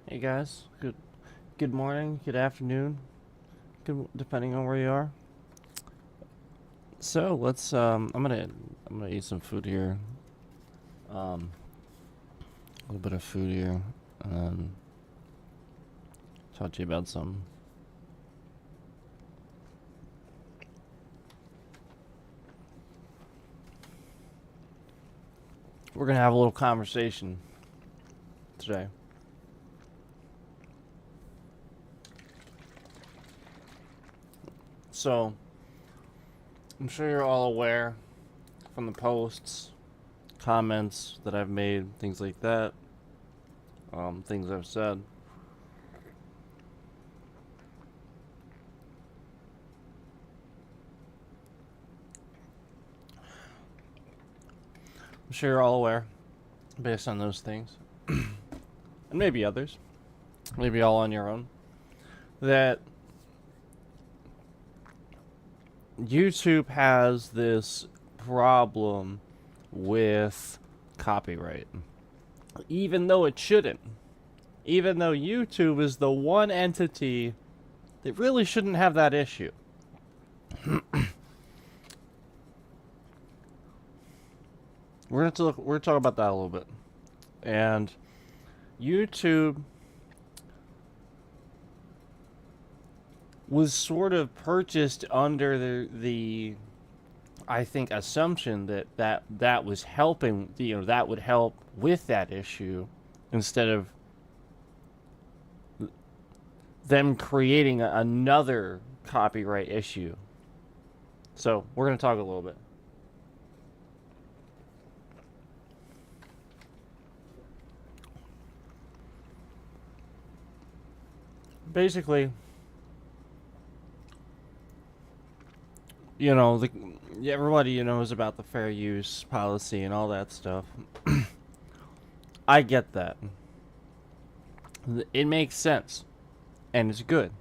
Hey guys, good morning, good afternoon, good depending on where you are. So let's I'm gonna eat some food here. A little bit of food here, and talk to you about some. We're gonna have a little conversation today. So I'm sure you're all aware from the posts, comments that I've made, things like that, things I've said. I'm sure you're all aware, based on those things, and maybe others, maybe all on your own, that YouTube has this problem with copyright, even though it shouldn't. Even though YouTube is the one entity that really shouldn't have that issue. We're gonna talk about that a little bit, and YouTube was sort of purchased under the I think assumption that was helping, that would help with that issue, instead of them creating another copyright issue. So we're going to talk a little bit. Basically, everybody knows about the fair use policy and all that stuff. I get that. It makes sense, and it's good.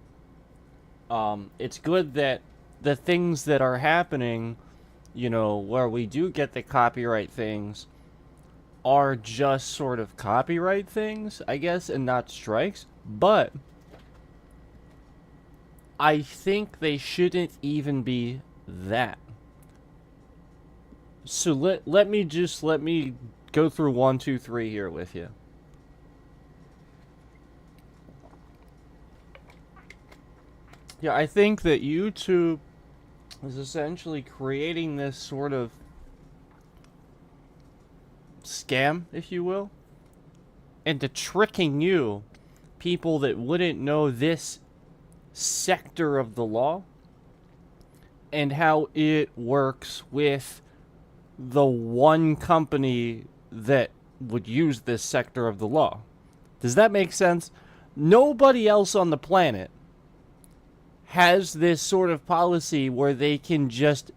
It's good that the things that are happening, where we do get the copyright things, are just sort of copyright things, I guess, and not strikes. But I think they shouldn't even be that. So let me go through 1, 2, 3 here with you. Yeah, I think that YouTube is essentially creating this sort of scam, if you will, into tricking you, people that wouldn't know this sector of the law and how it works with the one company that would use this sector of the law. Does that make sense? Nobody else on the planet has this sort of policy where they can just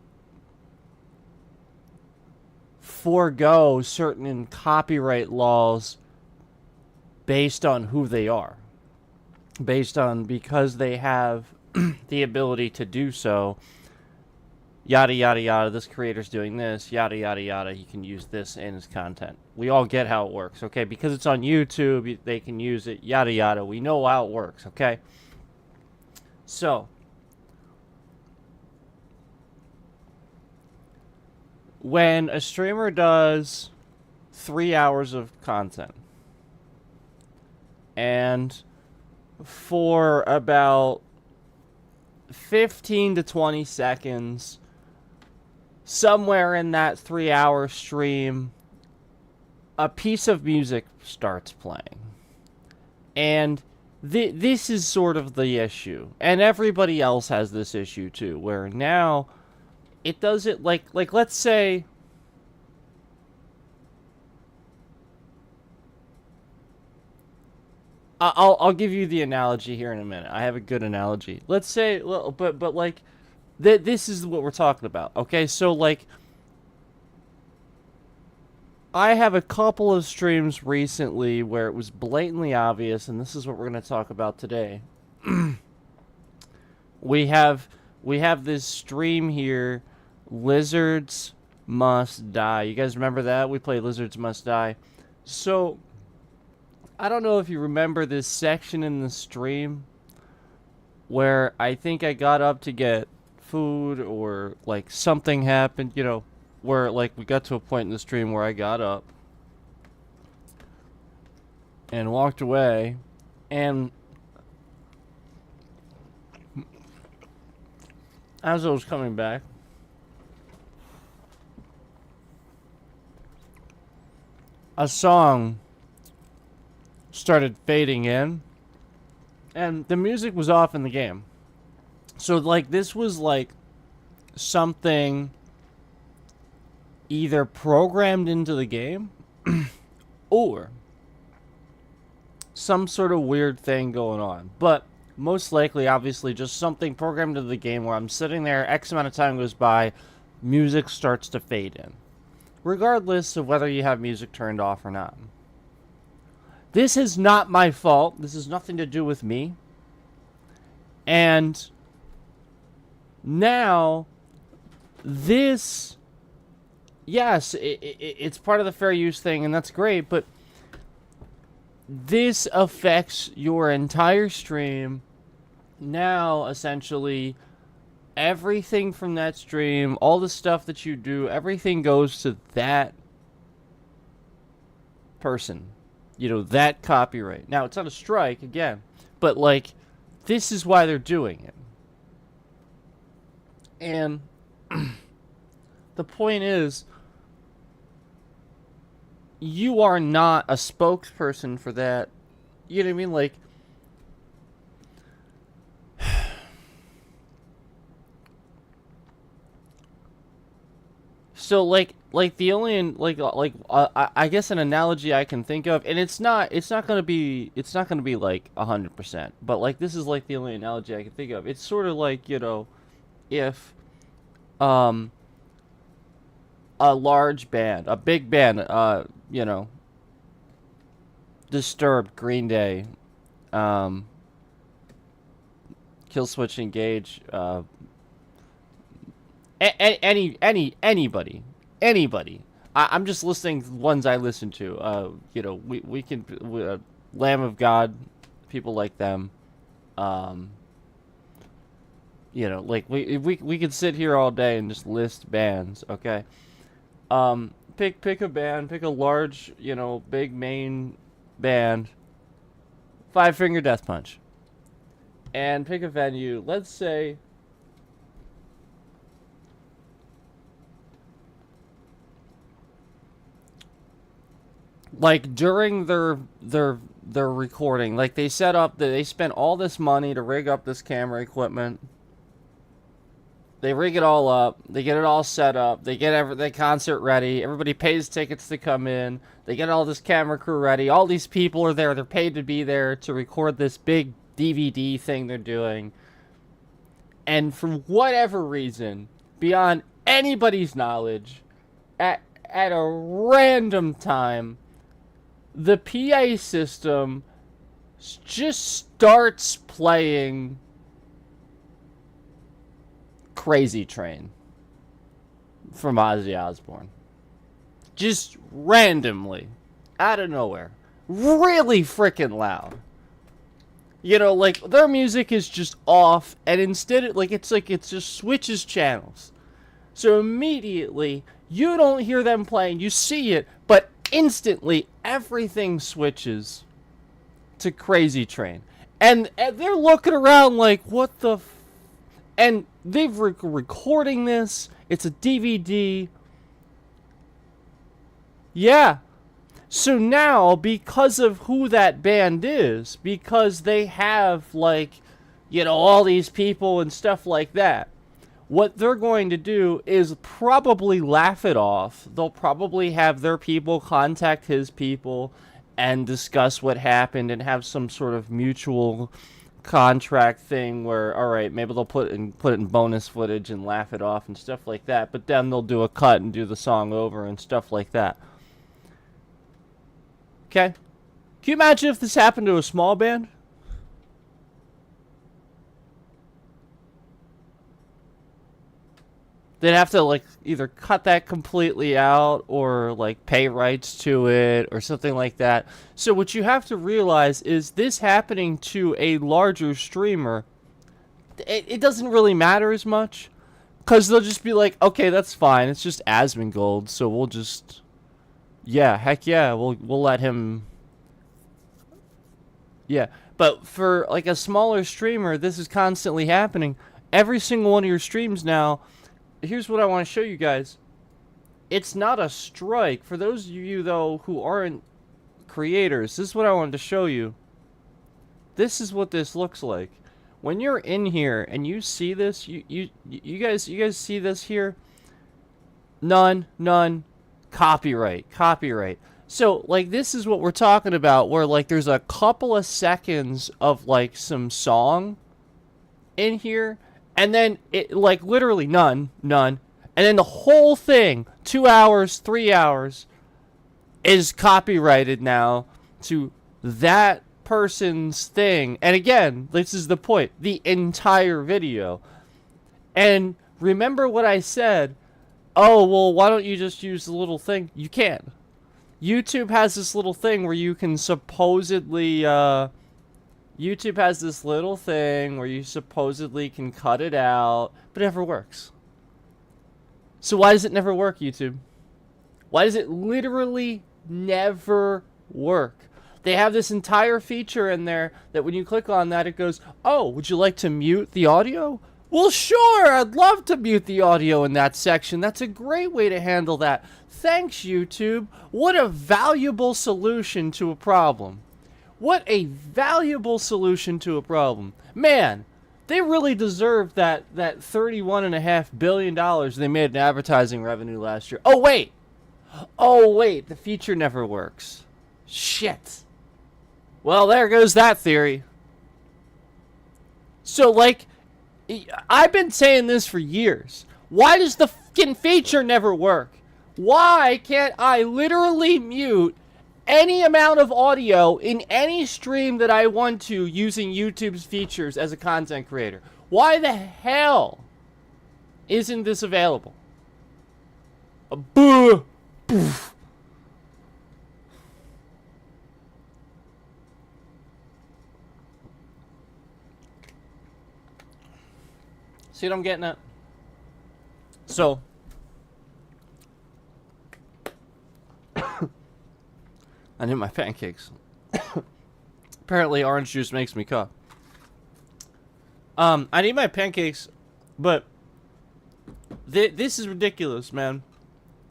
forego certain copyright laws based on who they are. Because they have the ability to do so. Yada, yada, yada, this creator's doing this, yada, yada, yada, he can use this in his content. We all get how it works, okay? Because it's on YouTube, they can use it, yada, yada. We know how it works, okay? So, when a streamer does 3 hours of content, and for about 15 to 20 seconds, somewhere in that 3 hour stream, a piece of music starts playing. And this is sort of the issue. And everybody else has this issue too, where now it does it like let's say I'll give you the analogy here in a minute. I have a good analogy. Let's say, but like, this is what we're talking about. Okay, so like, I have a couple of streams recently where it was blatantly obvious, and this is what we're going to talk about today. we have this stream here, Lizards Must Die. You guys remember that? We played Lizards Must Die. So I don't know if you remember this section in the stream where I think I got up to get food or like something happened, you know, where like we got to a point in the stream where I got up and walked away, and as I was coming back, a song started fading in, and the music was off in the game. So, like, this was, like, something either programmed into the game or some sort of weird thing going on. But most likely, obviously, just something programmed into the game where I'm sitting there, X amount of time goes by, music starts to fade in, regardless of whether you have music turned off or not. This is not my fault. This has nothing to do with me. And now, this, yes, it's part of the fair use thing, and that's great, but this affects your entire stream. Now, essentially, everything from that stream, all the stuff that you do, everything goes to that person. You know, that copyright. Now, it's not a strike, again, but, like, this is why they're doing it. And the point is, you are not a spokesperson for that. You know what I mean? Like, so like the only I guess an analogy I can think of, and it's not gonna be like 100%, but like this is like the only analogy I can think of. It's sort of like, you know, if a large band, a big band, you know, Disturbed, Green Day, Killswitch Engage, anybody. I'm just listing ones I listen to. You know, we can Lamb of God, people like them. You know, like we could sit here all day and just list bands. Okay. Pick a band, pick a large, you know, big main band. Five Finger Death Punch. And pick a venue. Let's say like during their recording, like they spent all this money to rig up this camera equipment. They rig it all up. They get it all set up. They get the concert ready. Everybody pays tickets to come in. They get all this camera crew ready. All these people are there. They're paid to be there to record this big DVD thing they're doing. And for whatever reason, beyond anybody's knowledge, at a random time, the PA system just starts playing Crazy Train from Ozzy Osbourne. Just randomly, out of nowhere. Really freaking loud. You know, like, their music is just off, and instead, it just switches channels. So immediately, you don't hear them playing, you see it, but instantly, everything switches to Crazy Train. And they're looking around like, what the and they've recording this. It's a DVD. Yeah. So now, because of who that band is, because they have, like, you know, all these people and stuff like that, what they're going to do is probably laugh it off. They'll probably have their people contact his people and discuss what happened and have some sort of mutual contract thing where, all right, maybe they'll put it in bonus footage and laugh it off and stuff like that, but then they'll do a cut and do the song over and stuff like that. Okay? Can you imagine if this happened to a small band? they'd have to like either cut that completely out or like pay rights to it or something like that. So what you have to realize is this happening to a larger streamer, it doesn't really matter as much, because they'll just be like, okay, that's fine, it's just Asmongold, so we'll just, yeah, heck yeah, we'll let him. Yeah, but for like a smaller streamer, this is constantly happening. Every single one of your streams now, here's what I want to show you guys. It's not a strike. For those of you, though, who aren't creators, this is what I wanted to show you. This is what this looks like. When you're in here and you see this, you guys see this here? None, copyright. So, like, this is what we're talking about, where, like, there's a couple of seconds of, like, some song in here, and then, it, like, literally none, and then the whole thing, 2 hours, 3 hours, is copyrighted now to that person's thing. And again, this is the point, the entire video. And remember what I said, oh, well, why don't you just use the little thing? You can't. YouTube has this little thing where you can supposedly, YouTube has this little thing where you supposedly can cut it out, but it never works. So why does it never work, YouTube? Why does it literally never work? They have this entire feature in there that when you click on that, it goes, oh, would you like to mute the audio? Well, sure, I'd love to mute the audio in that section. That's a great way to handle that. Thanks, YouTube. What a valuable solution to a problem. What a valuable solution to a problem. Man, they really deserve that $31.5 billion they made in advertising revenue last year. Oh, wait, the feature never works. Shit. Well, there goes that theory. So, like, I've been saying this for years. Why does the fucking feature never work? Why can't I literally mute any amount of audio in any stream that I want to using YouTube's features as a content creator? Why the hell isn't this available? Boo! Poof. See what I'm getting at? So, I need my pancakes. Apparently, orange juice makes me cough. I need my pancakes, but this is ridiculous, man.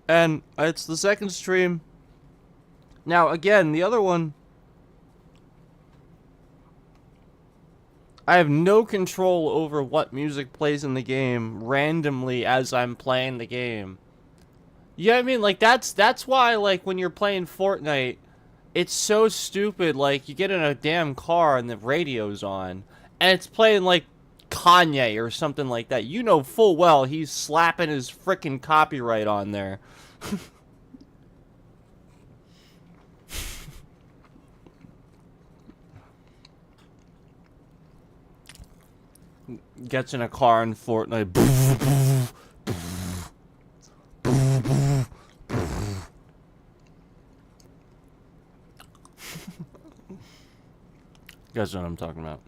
And it's the second stream. Now, again, the other one, I have no control over what music plays in the game randomly as I'm playing the game. You know what I mean? Like, that's why, like, when you're playing Fortnite, it's so stupid. Like, you get in a damn car and the radio's on, and it's playing, like, Kanye or something like that. You know full well he's slapping his frickin' copyright on there. Gets in a car in Fortnite. You guys know what I'm talking about.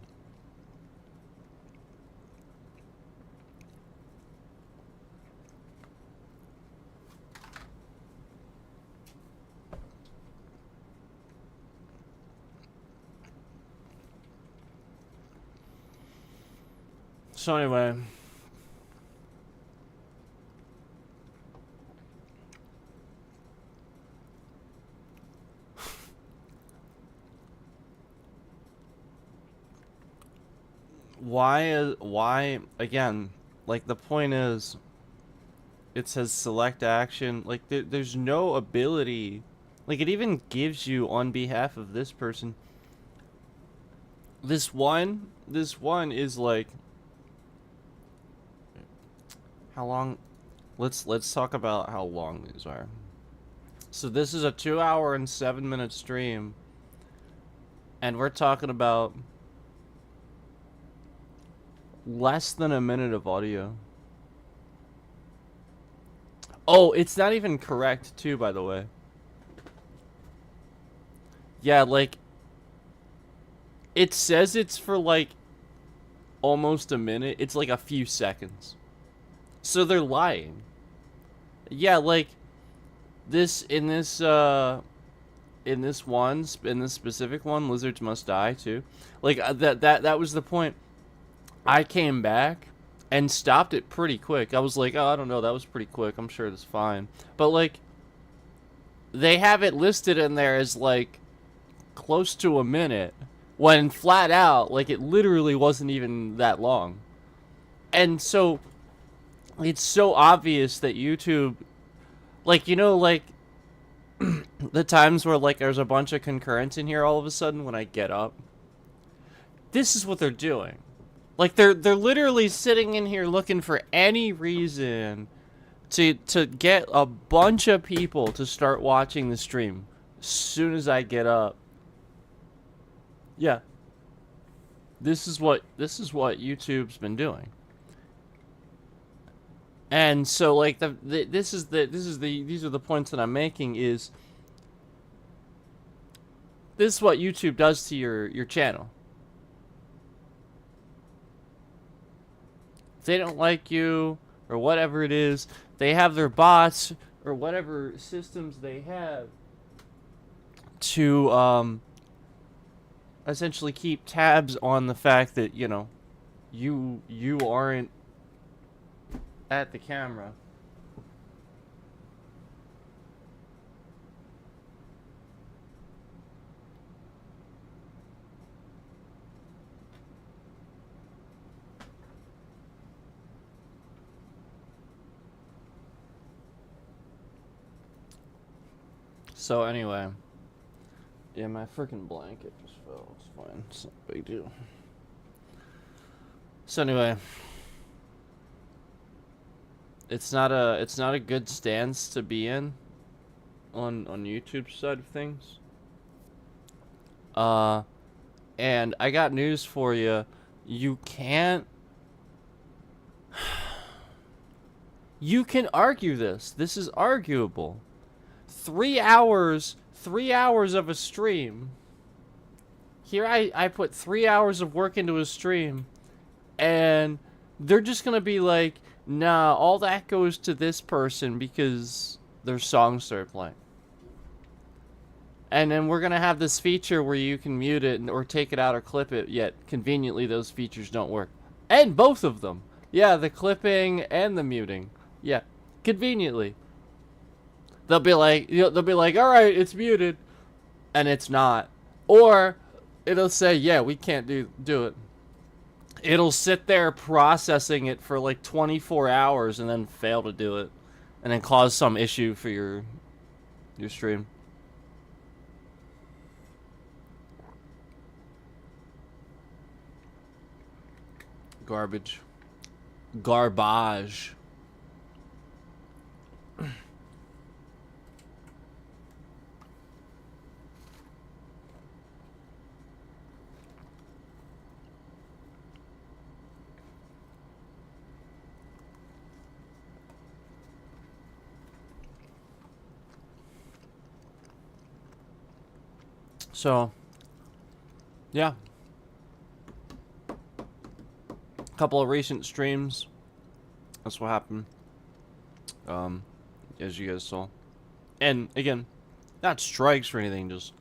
So anyway, why again, like, the point is, it says select action, like, there's no ability, like, it even gives you on behalf of this person. This one is like, how long? Let's talk about how long these are. So this is a 2 hour and 7 minute stream, and we're talking about less than a minute of audio. Oh, it's not even correct too, by the way. Yeah, like it says it's for like almost a minute. It's like a few seconds. So they're lying. Yeah, like this in this specific one, lizards must die too. Like that was the point. I came back and stopped it pretty quick. I was like, oh, I don't know, that was pretty quick. I'm sure it's fine. But like they have it listed in there as like close to a minute when flat out like it literally wasn't even that long. And so it's so obvious that YouTube, like, you know, like the times where like there's a bunch of concurrents in here all of a sudden when I get up. This is what they're doing. Like they're literally sitting in here looking for any reason to get a bunch of people to start watching the stream as soon as I get up. Yeah. This is what YouTube's been doing. And so like these are the points that I'm making is this is what YouTube does to your channel. If they don't like you or whatever it is, they have their bots or whatever systems they have to essentially keep tabs on the fact that, you know, you aren't at the camera. So anyway, yeah, my freaking blanket just fell. It's fine. It's not a big deal. So anyway, it's not a good stance to be in on YouTube's side of things. And I got news for you. You can't. You can argue this. This is arguable. 3 hours of a stream. Here I put 3 hours of work into a stream, and they're just gonna be like, nah, all that goes to this person because their songs start playing. And then we're gonna have this feature where you can mute it or take it out or clip it, yet conveniently those features don't work. And both of them. Yeah, the clipping and the muting. Yeah, conveniently. They'll be like, all right, it's muted, and it's not. Or it'll say, yeah, we can't do it. It'll sit there processing it for like 24 hours and then fail to do it, and then cause some issue for your stream. Garbage. Garbage. So, yeah. A couple of recent streams. That's what happened. As you guys saw. And again, not strikes or anything, just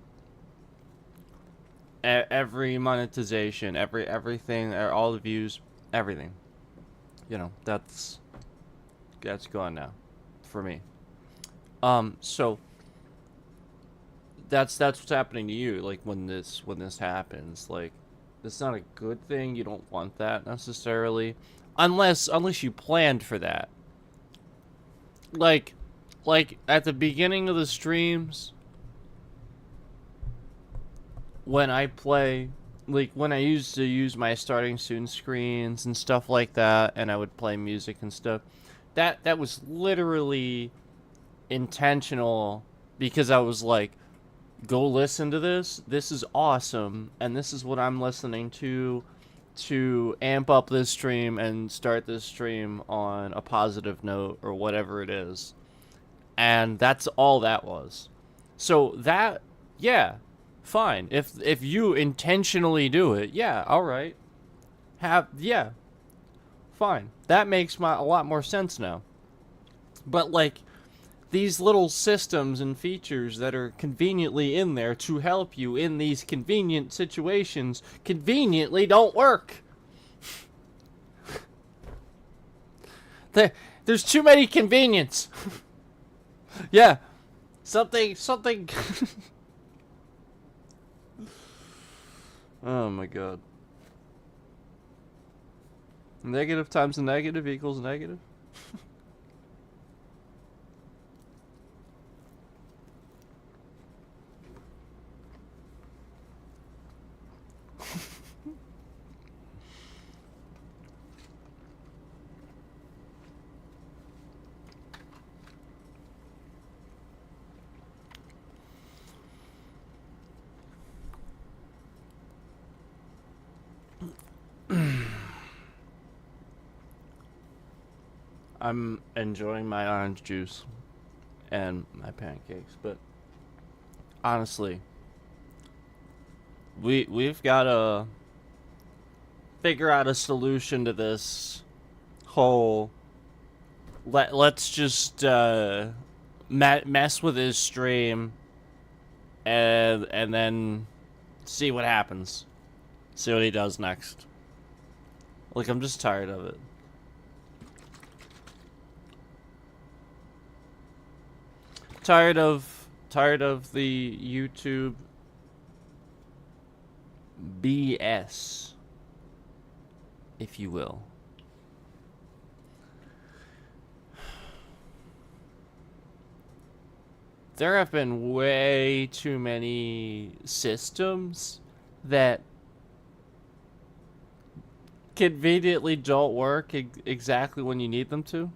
every monetization, everything, all the views, everything. You know, that's gone now for me. So that's what's happening to you. Like when this happens, like it's not a good thing. You don't want that necessarily, unless you planned for that. Like at the beginning of the streams, when I play, like when I used to use my starting soon screens and stuff like that, and I would play music and stuff, that was literally intentional, because I was like, go listen to this. This is awesome, and this is what I'm listening to amp up this stream and start this stream on a positive note or whatever it is. And that's all that was. So that, yeah, fine. If you intentionally do it, yeah, all right. Yeah, fine. That makes a lot more sense now. But like these little systems and features that are conveniently in there to help you in these convenient situations conveniently don't work. There's too many convenience. Yeah. Something. Oh my god. Negative times a negative equals negative? I'm enjoying my orange juice and my pancakes, but honestly, we've got to figure out a solution to this whole let's just mess with his stream and then see what happens. See what he does next. Like, I'm just tired of it. Tired of the YouTube BS, if you will. There have been way too many systems that conveniently don't work exactly when you need them to.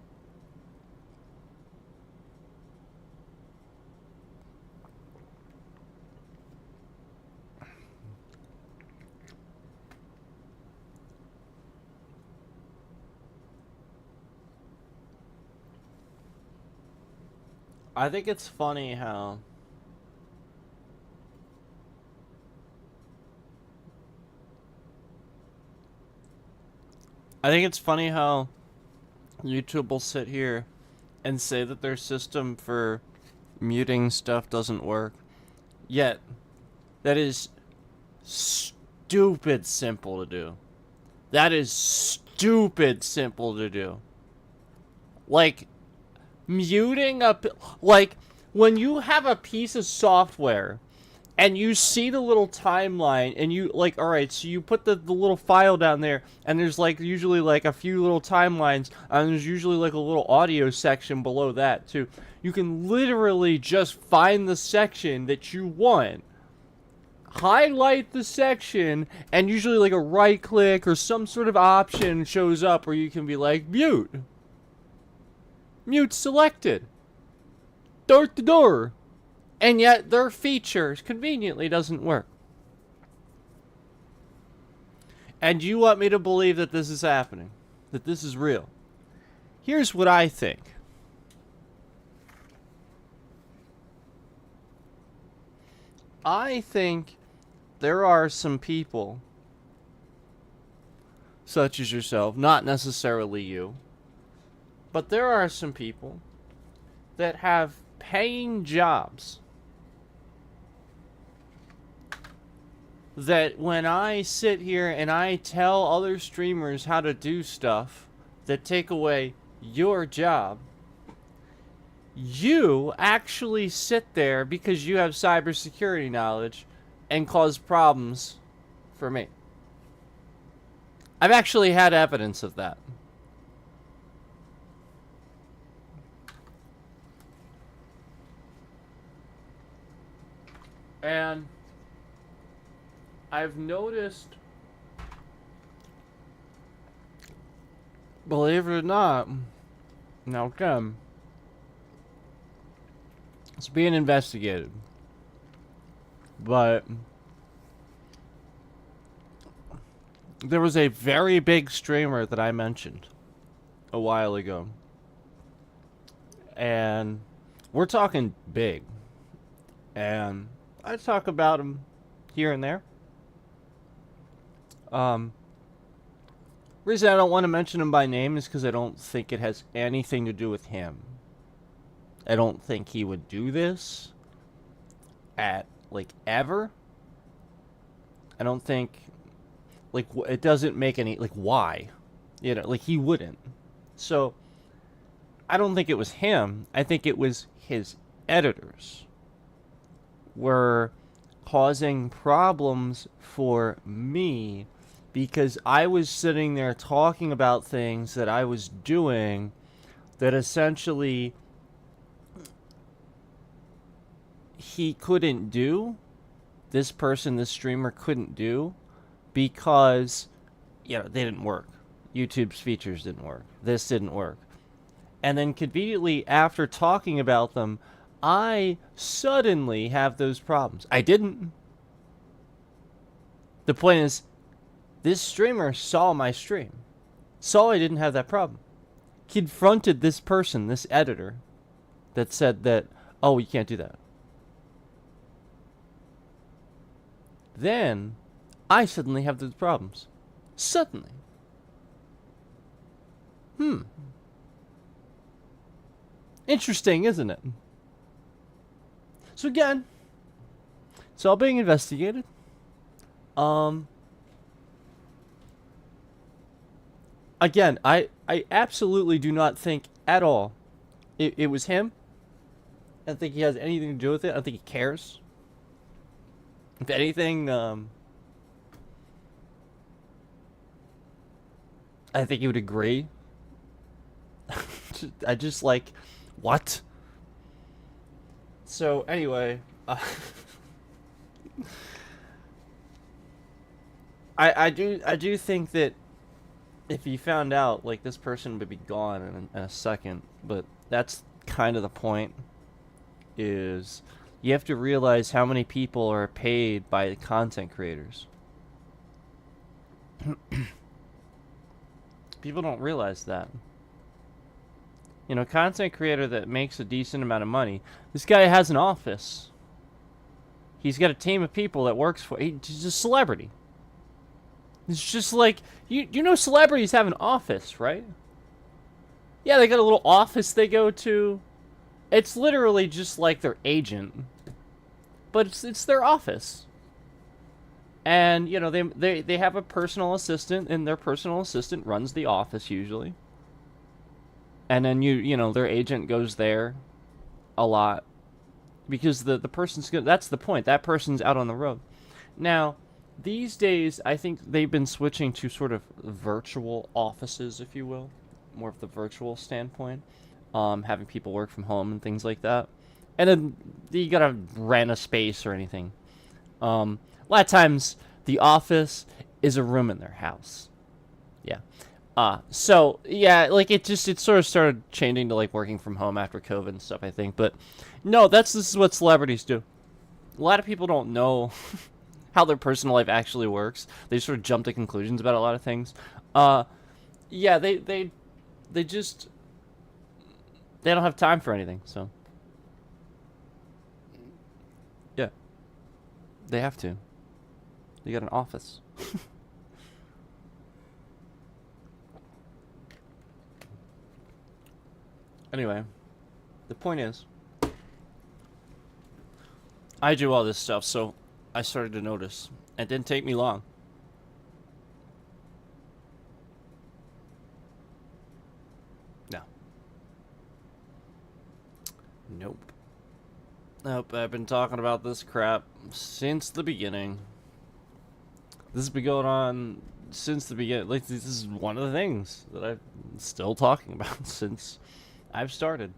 I think it's funny how YouTube will sit here and say that their system for muting stuff doesn't work. Yet, that is stupid simple to do. That is stupid simple to do. Like, muting like, when you have a piece of software and you see the little timeline and you, like, alright, so you put the little file down there and there's, like, usually, like, a few little timelines and there's usually, like, a little audio section below that, too. You can literally just find the section that you want, highlight the section, and usually, like, a right click or some sort of option shows up where you can be like, mute. Mute selected. Door to door. And yet their features conveniently doesn't work. And you want me to believe that this is happening? That this is real? Here's what I think. I think there are some people, such as yourself, not necessarily you, but there are some people that have paying jobs that when I sit here and I tell other streamers how to do stuff that take away your job, you actually sit there because you have cybersecurity knowledge and cause problems for me. I've actually had evidence of that. And I've noticed, believe it or not, now again, it's being investigated, but there was a very big streamer that I mentioned a while ago, and we're talking big. And I talk about him here and there. Reason I don't want to mention him by name is because I don't think it has anything to do with him. I don't think he would do this at, like, ever. I don't think, like, it doesn't make any, like, why? You know, like, he wouldn't. So, I don't think it was him. I think it was his editors were causing problems for me because I was sitting there talking about things that I was doing that essentially he couldn't do. This person, this streamer couldn't do because, you know, they didn't work. YouTube's features didn't work. This didn't work. And then conveniently after talking about them, I suddenly have those problems. I didn't. The point is, this streamer saw my stream. Saw I didn't have that problem. Confronted this person, this editor, that said that, oh, you can't do that. Then, I suddenly have those problems. Suddenly. Interesting, isn't it? So again, it's all being investigated. Again, I absolutely do not think at all it was him. I don't think he has anything to do with it. I don't think he cares. If anything, I think he would agree. I just like, what? So anyway, I do think that if he found out, like, this person would be gone in a second. But that's kind of the point. Is you have to realize how many people are paid by the content creators. People don't realize that. You know, content creator that makes a decent amount of money. This guy has an office. He's got a team of people that works for. He's a celebrity. It's just like you know, celebrities have an office, right? Yeah, they got a little office they go to. It's literally just like their agent, but it's their office. And you know, they have a personal assistant, and their personal assistant runs the office usually. And then you know, their agent goes there a lot because the person's good. That's the point. That person's out on the road. Now, these days, I think they've been switching to sort of virtual offices, if you will, more of the virtual standpoint, having people work from home and things like that. And then you gotta rent a space or anything. A lot of times, the office is a room in their house. Yeah. So yeah, like it sort of started changing to like working from home after COVID and stuff, I think. But no, this is what celebrities do. A lot of people don't know how their personal life actually works. They sort of jump to conclusions about a lot of things. Yeah, they just they don't have time for anything. So yeah, they have to. They got an office. Anyway, the point is, I do all this stuff, so I started to notice. It didn't take me long. No. Nope. Nope, I've been talking about this crap since the beginning. This has been going on since the beginning. Like, this is one of the things that I'm still talking about since I've started.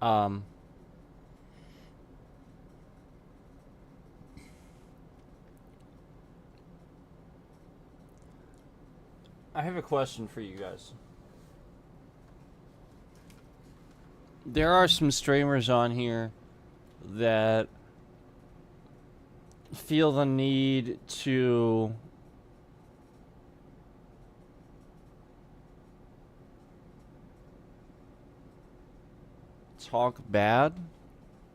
I have a question for you guys. There are some streamers on here that feel the need to talk bad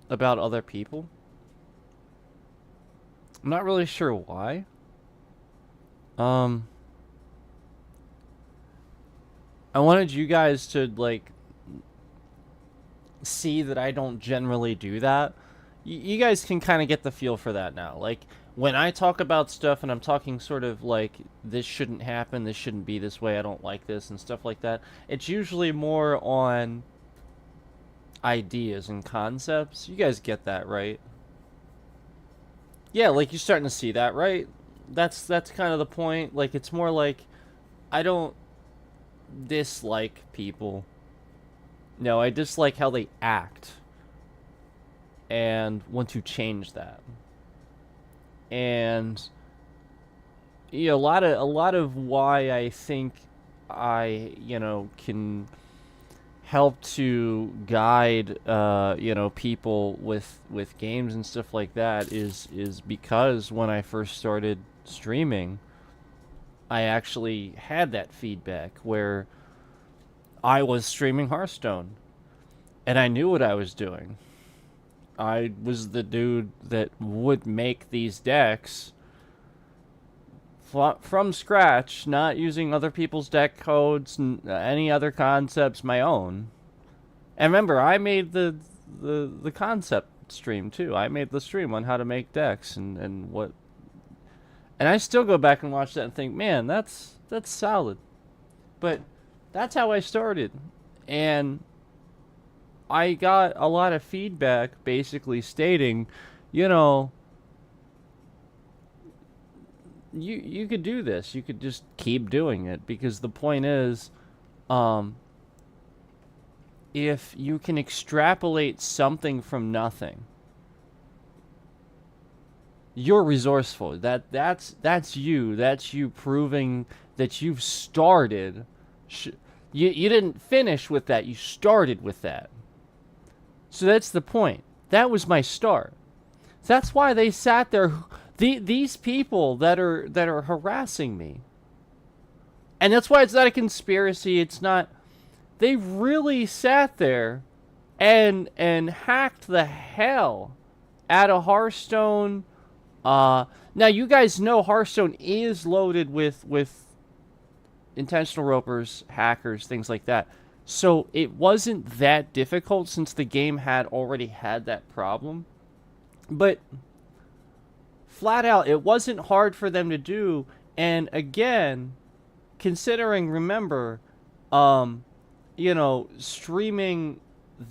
about other people. I'm not really sure why. I wanted you guys to, like, see that I don't generally do that. You guys can kind of get the feel for that now. Like, when I talk about stuff and I'm talking sort of like, this shouldn't happen, this shouldn't be this way, I don't like this, and stuff like that, it's usually more on ideas and concepts. You guys get that, right? Yeah, like, you're starting to see that, right? That's kind of the point. Like, it's more like, I don't dislike people. No, I dislike how they act and want to change that. And a lot of why I think I, can help to guide people with games and stuff like that is because when I first started streaming, I actually had that feedback where I was streaming Hearthstone and I knew what I was doing. I was the dude that would make these decks from scratch, not using other people's deck codes and any other concepts, my own. And remember, I made the concept stream too. I made the stream on how to make decks and what. And I still go back and watch that and think, man, that's solid. But that's how I started. And I got a lot of feedback basically stating, you could do this. You could just keep doing it, because the point is, if you can extrapolate something from nothing, you're resourceful. That's you. That's you proving that you've started. You didn't finish with that. You started with that. So that's the point. That was my start. That's why they sat there. These people that are harassing me. And that's why it's not a conspiracy. It's not. They really sat there and hacked the hell out of Hearthstone. Now you guys know Hearthstone is loaded with intentional ropers, hackers, things like that. So it wasn't that difficult since the game had already had that problem. But flat out, it wasn't hard for them to do. And again, considering, remember, streaming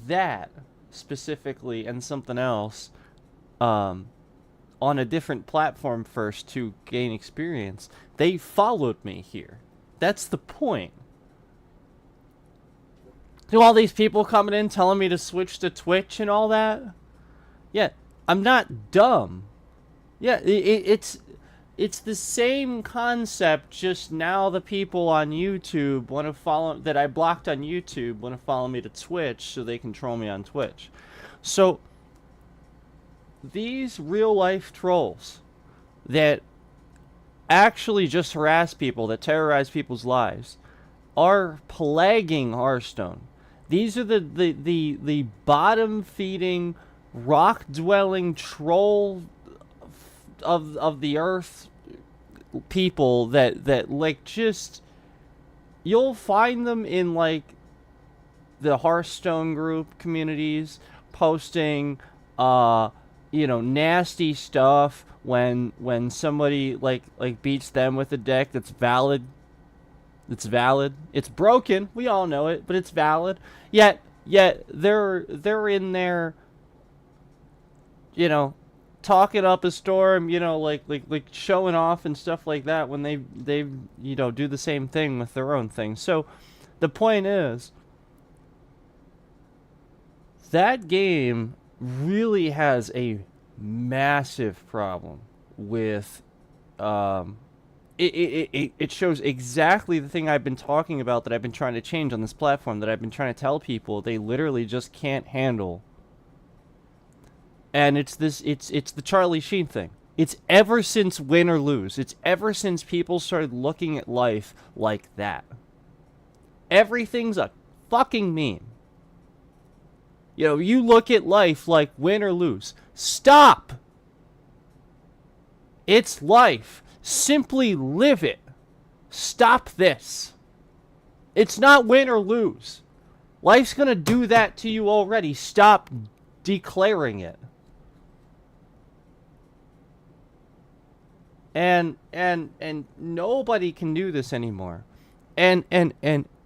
that specifically and something else on a different platform first to gain experience, they followed me here. That's the point. Do all these people coming in telling me to switch to Twitch and all that? Yeah, I'm not dumb. Yeah, it's the same concept, just now the people on YouTube want to follow, that I blocked on YouTube, want to follow me to Twitch so they control me on Twitch. So these real life trolls that actually just harass people, that terrorize people's lives, are plaguing Hearthstone. These are the bottom feeding, rock dwelling troll of the earth people that like, just, you'll find them in like the Hearthstone group communities posting nasty stuff when somebody like beats them with a deck that's valid. It's valid. It's broken. We all know it, but it's valid. Yet they're in there, talking up a storm, like showing off and stuff like that when they do the same thing with their own thing. So the point is, that game really has a massive problem with it shows exactly the thing I've been talking about, that I've been trying to change on this platform, that I've been trying to tell people they literally just can't handle. And it's the Charlie Sheen thing. It's ever since Win or Lose. It's ever since people started looking at life like that. Everything's a fucking meme. You know, you look at life like win or lose. Stop! It's life. Simply live it. Stop this. It's not win or lose. Life's gonna do that to you already. Stop declaring it. And nobody can do this anymore. And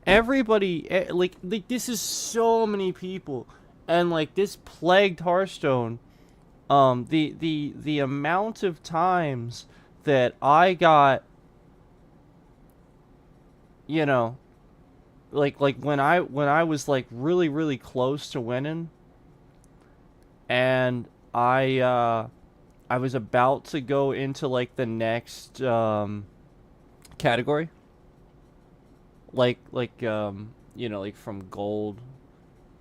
everybody, like this is so many people, and like this plagued Hearthstone. The amount of times that I got, you know, like when I was like really close to winning, and I was about to go into like the next category, you know, like from gold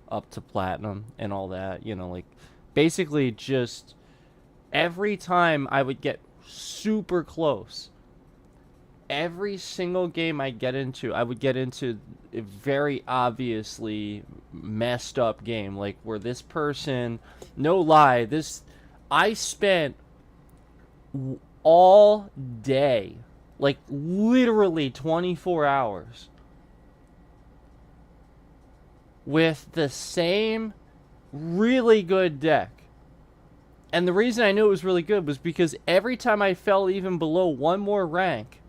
up to platinum and all that, you know, like basically just every time I would get super close, every single game I would get into a very obviously messed up game, like where this person, no lie, I spent all day, like literally 24 hours, with the same really good deck. And the reason I knew it was really good was because every time I fell even below one more rank,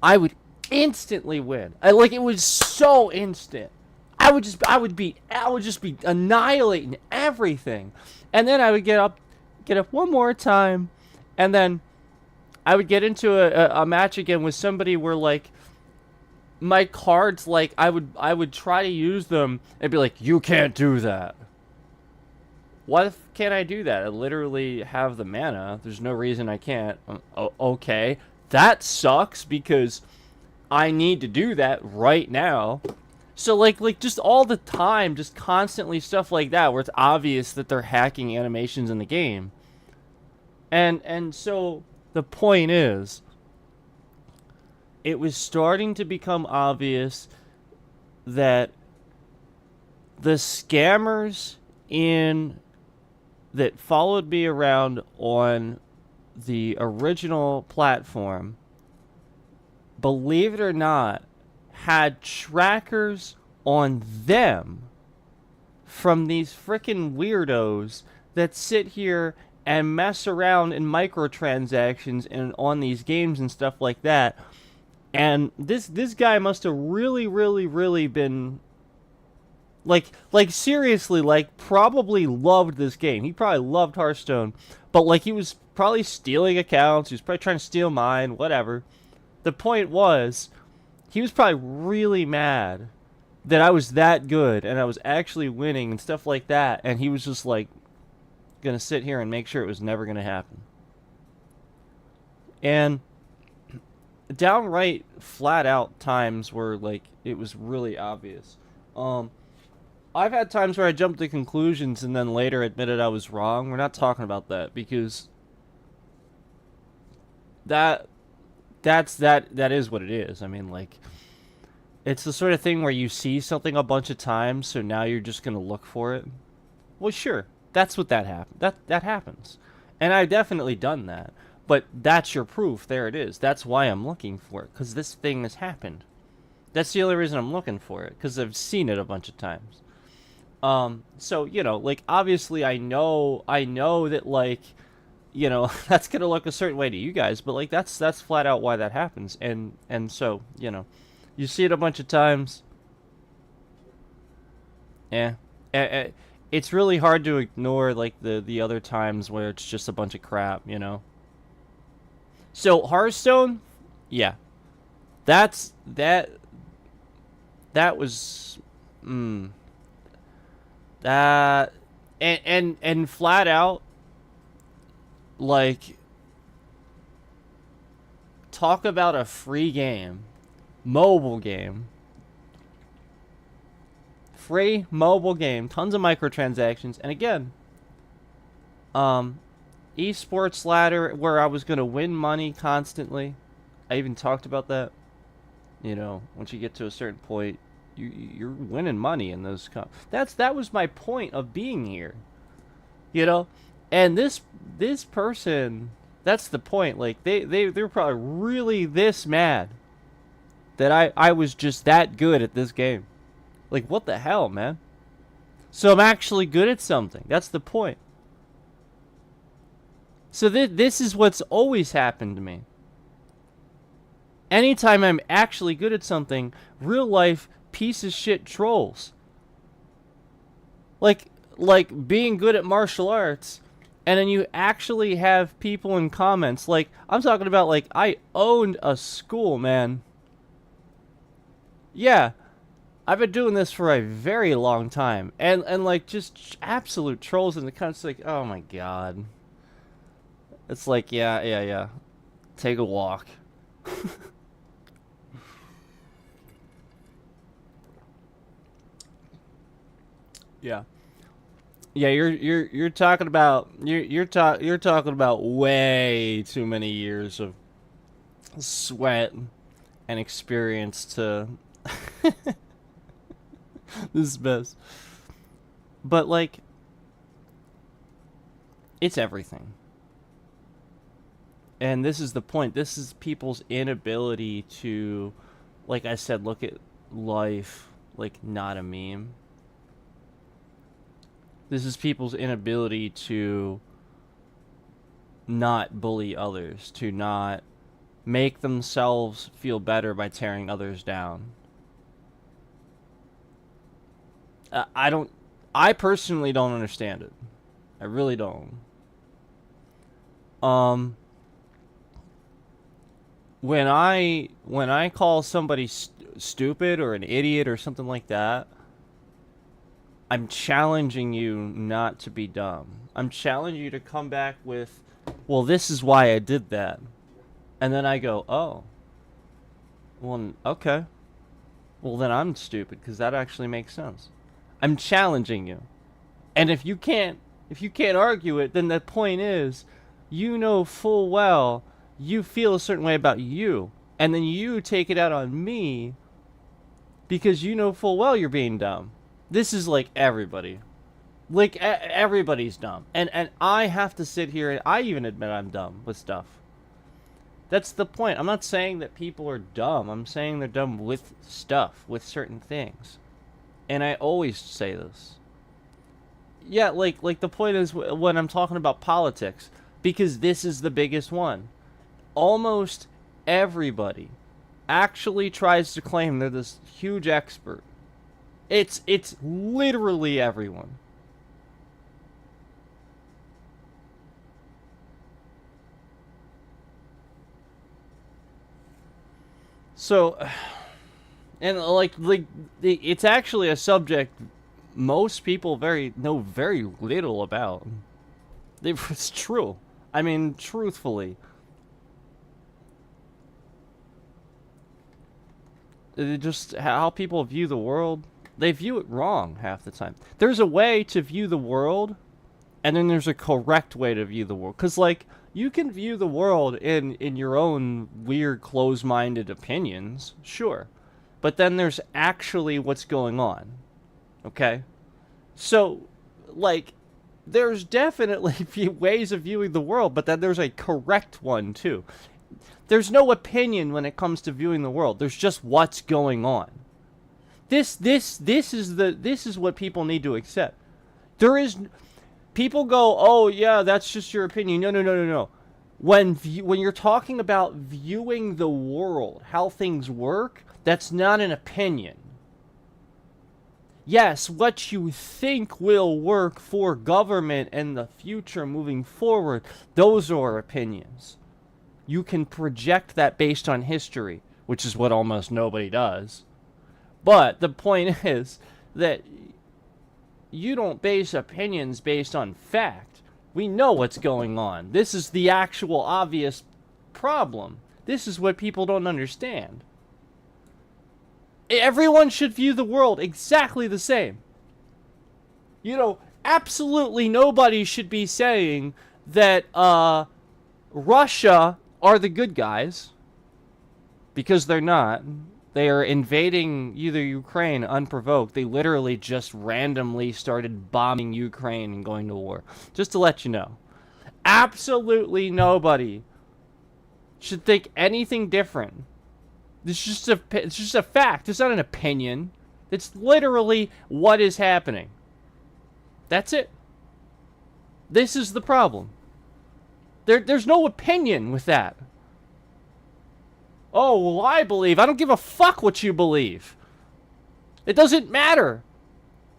I would instantly win. It was so instant. I would just be annihilating everything. And then I would get up one more time, and then I would get into a match again with somebody where like my cards, like I would try to use them and be like, you can't do that. What if can't I do that? I literally have the mana. There's no reason I can't. Okay. That sucks because I need to do that right now. So like just all the time, just constantly stuff like that where it's obvious that they're hacking animations in the game. And so the point is, it was starting to become obvious that the scammers that followed me around on the original platform, believe it or not, had trackers on them from these freaking weirdos that sit here and mess around in microtransactions and on these games and stuff like that. And this guy must have really been like seriously, like probably loved this game. He probably loved Hearthstone, but like he was probably stealing accounts. He was probably trying to steal mine, whatever. The point was, he was probably really mad that I was that good and I was actually winning and stuff like that. And he was just like gonna sit here and make sure it was never gonna happen. And downright flat out times where like it was really obvious. I've had times where I jumped to conclusions and then later admitted I was wrong. We're not talking about that because that is what it is. I mean, like, it's the sort of thing where you see something a bunch of times, so now you're just gonna look for it. Well, sure, that's what that happens, and I've definitely done that. But that's your proof. There it is. That's why I'm looking for it, because this thing has happened. That's the only reason I'm looking for it, because I've seen it a bunch of times. So, you know, like, obviously I know that, like, you know, that's gonna look a certain way to you guys, but, like, that's flat out why that happens. And so, you know, you see it a bunch of times. Yeah. It's really hard to ignore, like, the other times where it's just a bunch of crap, you know? So, Hearthstone, yeah. That was, that, and flat out, like, talk about a free game, mobile game, free mobile game, tons of microtransactions, and again, esports ladder where I was gonna win money constantly. I even talked about that. You know, once you get to a certain point, You're winning money in those. That was my point of being here, you know. And this person, that's the point. Like they're probably really this mad that I was just that good at this game. Like, what the hell, man? So I'm actually good at something. That's the point. So this is what's always happened to me. Anytime I'm actually good at something, real life piece of shit trolls. Like being good at martial arts, and then you actually have people in comments. Like, I'm talking about, like, I owned a school, man. Yeah, I've been doing this for a very long time, and like, just absolute trolls in the comments. Like, oh my god. It's like, yeah. Take a walk. Yeah. Yeah, you're talking about you're talking about way too many years of sweat and experience to this is best. But like, it's everything. And this is the point. This is people's inability to, like I said, look at life like not a meme. This is people's inability to not bully others, to not make themselves feel better by tearing others down. I personally don't understand it. I really don't. When I call somebody stupid or an idiot or something like that, I'm challenging you not to be dumb. I'm challenging you to come back with, well, this is why I did that. And then I go, oh, well, okay. Well, then I'm stupid, because that actually makes sense. I'm challenging you. And if you can't argue it, then the point is, you know full well you feel a certain way about you, and then you take it out on me because you know full well you're being dumb. This is like everybody. Like, everybody's dumb. And I have to sit here, and I even admit I'm dumb with stuff. That's the point. I'm not saying that people are dumb. I'm saying they're dumb with stuff, with certain things. And I always say this. Yeah, like the point is when I'm talking about politics, because this is the biggest one. Almost everybody actually tries to claim they're this huge expert. It's literally everyone. So, and like it's actually a subject most people know very little about. It's true. I mean, truthfully. Just how people view the world, they view it wrong half the time. There's a way to view the world, and then there's a correct way to view the world. Because, like, you can view the world in your own weird, closed-minded opinions, sure. But then there's actually what's going on, okay? So, like, there's definitely ways of viewing the world, but then there's a correct one, too. There's no opinion when it comes to viewing the world. There's just what's going on. This is what people need to accept. People go, oh yeah, that's just your opinion. No. When you're talking about viewing the world, how things work, that's not an opinion. Yes, what you think will work for government and the future moving forward, those are opinions. You can project that based on history, which is what almost nobody does. But the point is that you don't base opinions based on fact. We know what's going on. This is the actual obvious problem. This is what people don't understand. Everyone should view the world exactly the same. Absolutely nobody should be saying that Russia are the good guys, because they're not. They are invading either Ukraine unprovoked. They literally just randomly started bombing Ukraine and going to war. Just to let you know. Absolutely nobody should think anything different. It's just a fact. It's not an opinion. It's literally what is happening. That's it. This is the problem. There's no opinion with that. Oh, well, I believe. I don't give a fuck what you believe. It doesn't matter.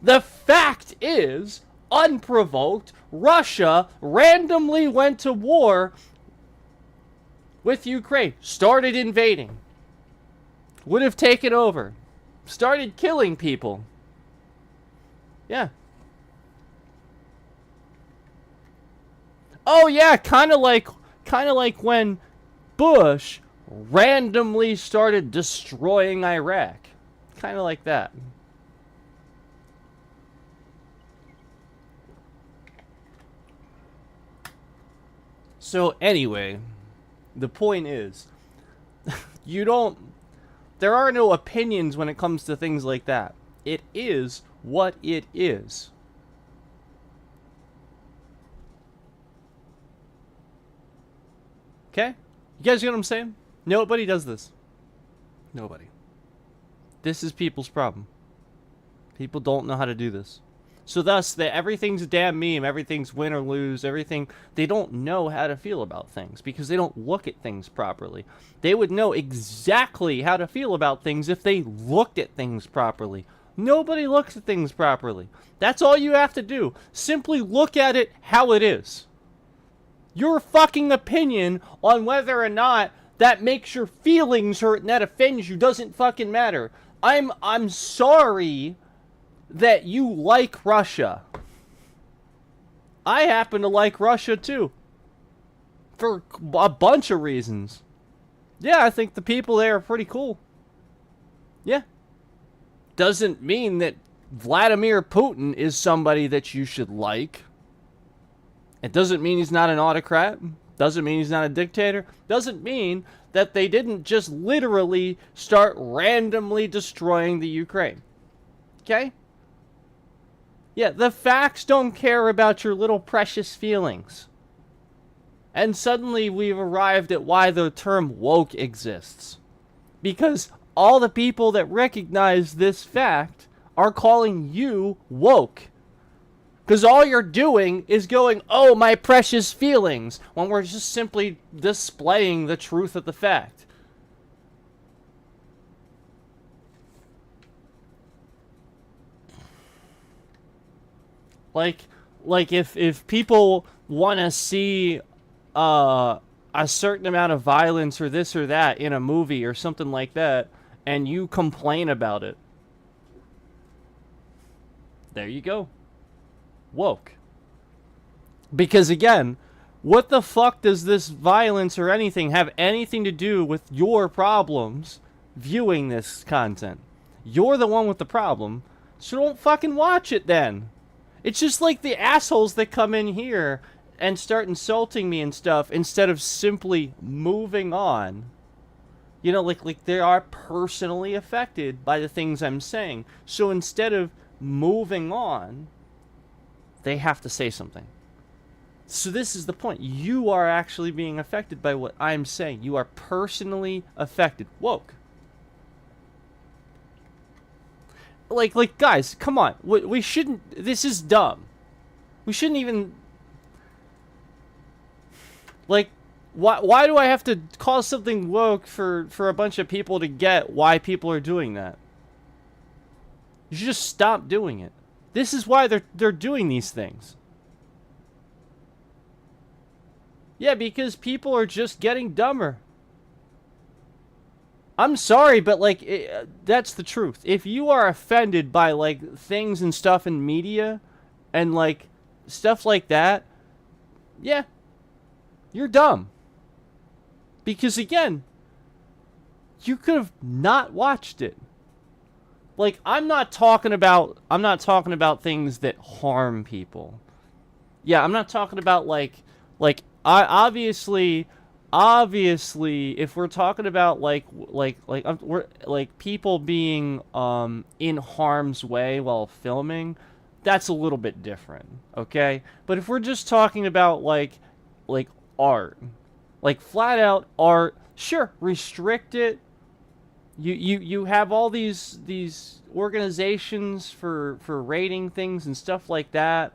The fact is, unprovoked, Russia randomly went to war with Ukraine. Started invading. Would have taken over. Started killing people. Yeah. Oh yeah, kind of like when Bush randomly started destroying Iraq. Kind of like that. So anyway, the point is, there are no opinions when it comes to things like that. It is what it is. Okay? You guys get what I'm saying? Nobody does this. Nobody. This is people's problem. People don't know how to do this. So thus, everything's a damn meme, everything's win or lose, everything. They don't know how to feel about things because they don't look at things properly. They would know exactly how to feel about things if they looked at things properly. Nobody looks at things properly. That's all you have to do. Simply look at it how it is. Your fucking opinion on whether or not that makes your feelings hurt and that offends you doesn't fucking matter. I'm sorry that you like Russia. I happen to like Russia too. For a bunch of reasons. Yeah, I think the people there are pretty cool. Yeah. Doesn't mean that Vladimir Putin is somebody that you should like. It doesn't mean he's not an autocrat. Doesn't mean he's not a dictator. Doesn't mean that they didn't just literally start randomly destroying the Ukraine. Okay? Yeah, the facts don't care about your little precious feelings. And suddenly we've arrived at why the term woke exists. Because all the people that recognize this fact are calling you woke. Because all you're doing is going, oh, my precious feelings, when we're just simply displaying the truth of the fact. Like if people want to see a certain amount of violence or this or that in a movie or something like that, and you complain about it, there you go. Woke. Because again, what the fuck does this violence or anything have anything to do with your problems viewing this content? You're the one with the problem, so don't fucking watch it then. It's just like the assholes that come in here and start insulting me and stuff instead of simply moving on. You know, like they are personally affected by the things I'm saying. So instead of moving on, they have to say something. So this is the point. You are actually being affected by what I'm saying. You are personally affected. Woke. Like guys, come on. We shouldn't... This is dumb. We shouldn't even... Like, why do I have to call something woke for a bunch of people to get why people are doing that? You should just stop doing it. This is why they're doing these things. Yeah, because people are just getting dumber. I'm sorry, but like that's the truth. If you are offended by like things and stuff in media and like stuff like that, yeah, you're dumb. Because again, you could have not watched it. Like, I'm not talking about things that harm people. Yeah, I'm not talking about like I obviously obviously, if we're talking about we're like people being in harm's way while filming, that's a little bit different, okay? But if we're just talking about like art, like flat out art, sure, restrict it. You have all these organizations for rating things and stuff like that.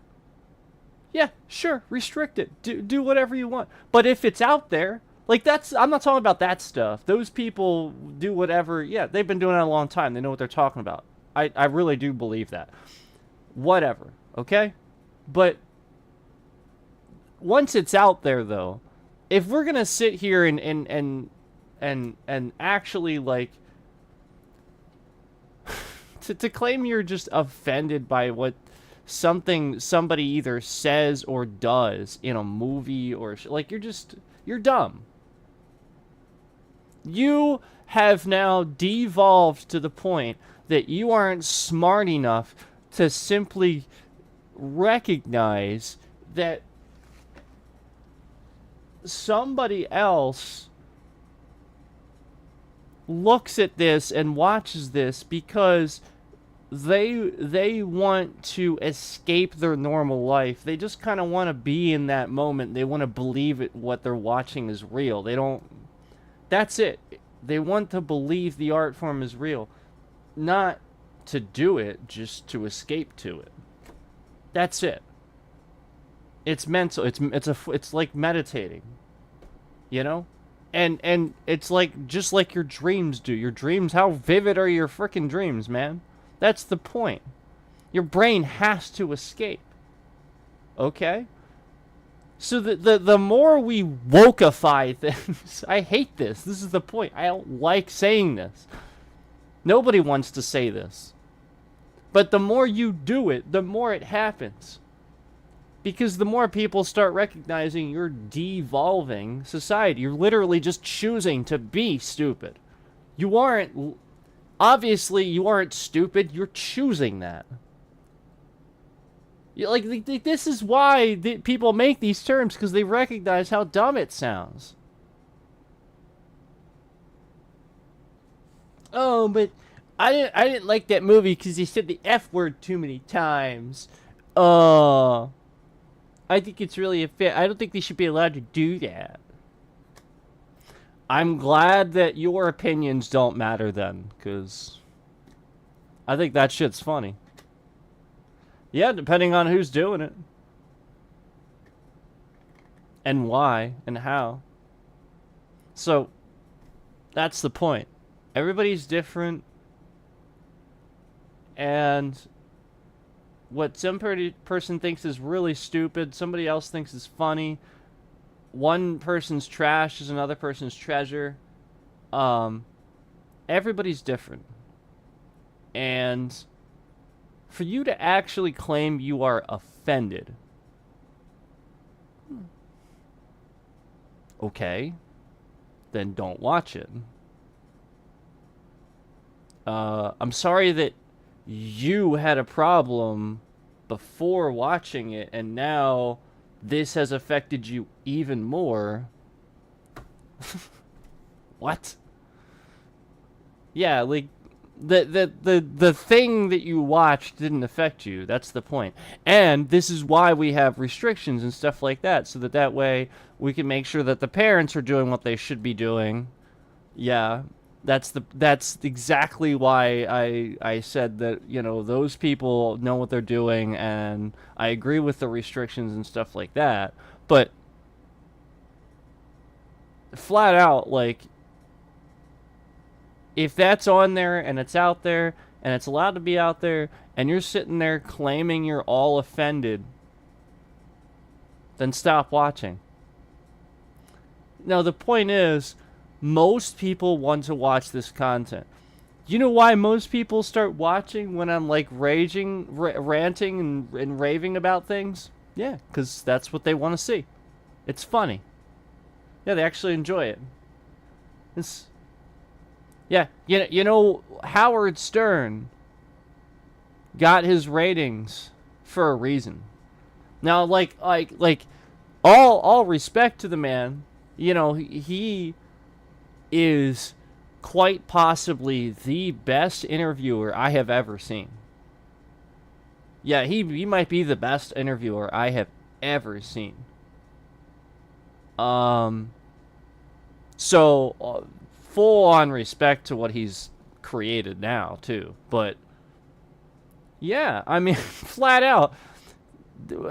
Yeah, sure, restrict it. Do whatever you want. But if it's out there, like that's I'm not talking about that stuff. Those people do whatever. Yeah, they've been doing it a long time. They know what they're talking about. I really do believe that. Whatever, okay? But once it's out there though, if we're going to sit here and actually like to claim you're just offended by what somebody either says or does in a movie or like you're dumb. You have now devolved to the point that you aren't smart enough to simply recognize that somebody else looks at this and watches this because they want to escape their normal life. They just kind of want to be in that moment. They want to believe it what they're watching is real. They don't That's it. They want to believe the art form is real, not to do it, just to escape to it. That's it. It's mental. It's like meditating. You know? And it's like just like your dreams do. Your dreams, how vivid are your freaking dreams, man? That's the point. Your brain has to escape. Okay? So the more we wokeify things, I hate this. This is the point. I don't like saying this. Nobody wants to say this. But the more you do it, the more it happens. Because the more people start recognizing you're devolving society. You're literally just choosing to be stupid. You aren't... Obviously, you aren't stupid. You're choosing that. Like this is why people make these terms, because they recognize how dumb it sounds. Oh, but I didn't like that movie because they said the F word too many times. I think it's really unfair. I don't think they should be allowed to do that. I'm glad that your opinions don't matter then, because I think that shit's funny. Yeah, depending on who's doing it. And why, and how. So, that's the point. Everybody's different. And what some person thinks is really stupid, somebody else thinks is funny. One person's trash is another person's treasure. Everybody's different. And for you to actually claim you are offended, okay, then don't watch it. I'm sorry that you had a problem before watching it, and now this has affected you even more. What? Yeah, like the thing that you watched didn't affect you. That's the point. And this is why we have restrictions and stuff like that, so that way we can make sure that the parents are doing what they should be doing. Yeah. That's exactly why I said that, you know, those people know what they're doing, and I agree with the restrictions and stuff like that. But flat out, like, if that's on there and it's out there and it's allowed to be out there and you're sitting there claiming you're all offended, then stop watching. Now, the point is, most people want to watch this content. You know why most people start watching when I'm like ranting and raving about things? Yeah, because that's what they want to see. It's funny. Yeah, they actually enjoy it. Yeah, you know, Howard Stern got his ratings for a reason. Now, like all respect to the man. You know, he is quite possibly the best interviewer I have ever seen. Yeah, he might be the best interviewer I have ever seen. So full on respect to what he's created now too. But yeah, I mean, flat out,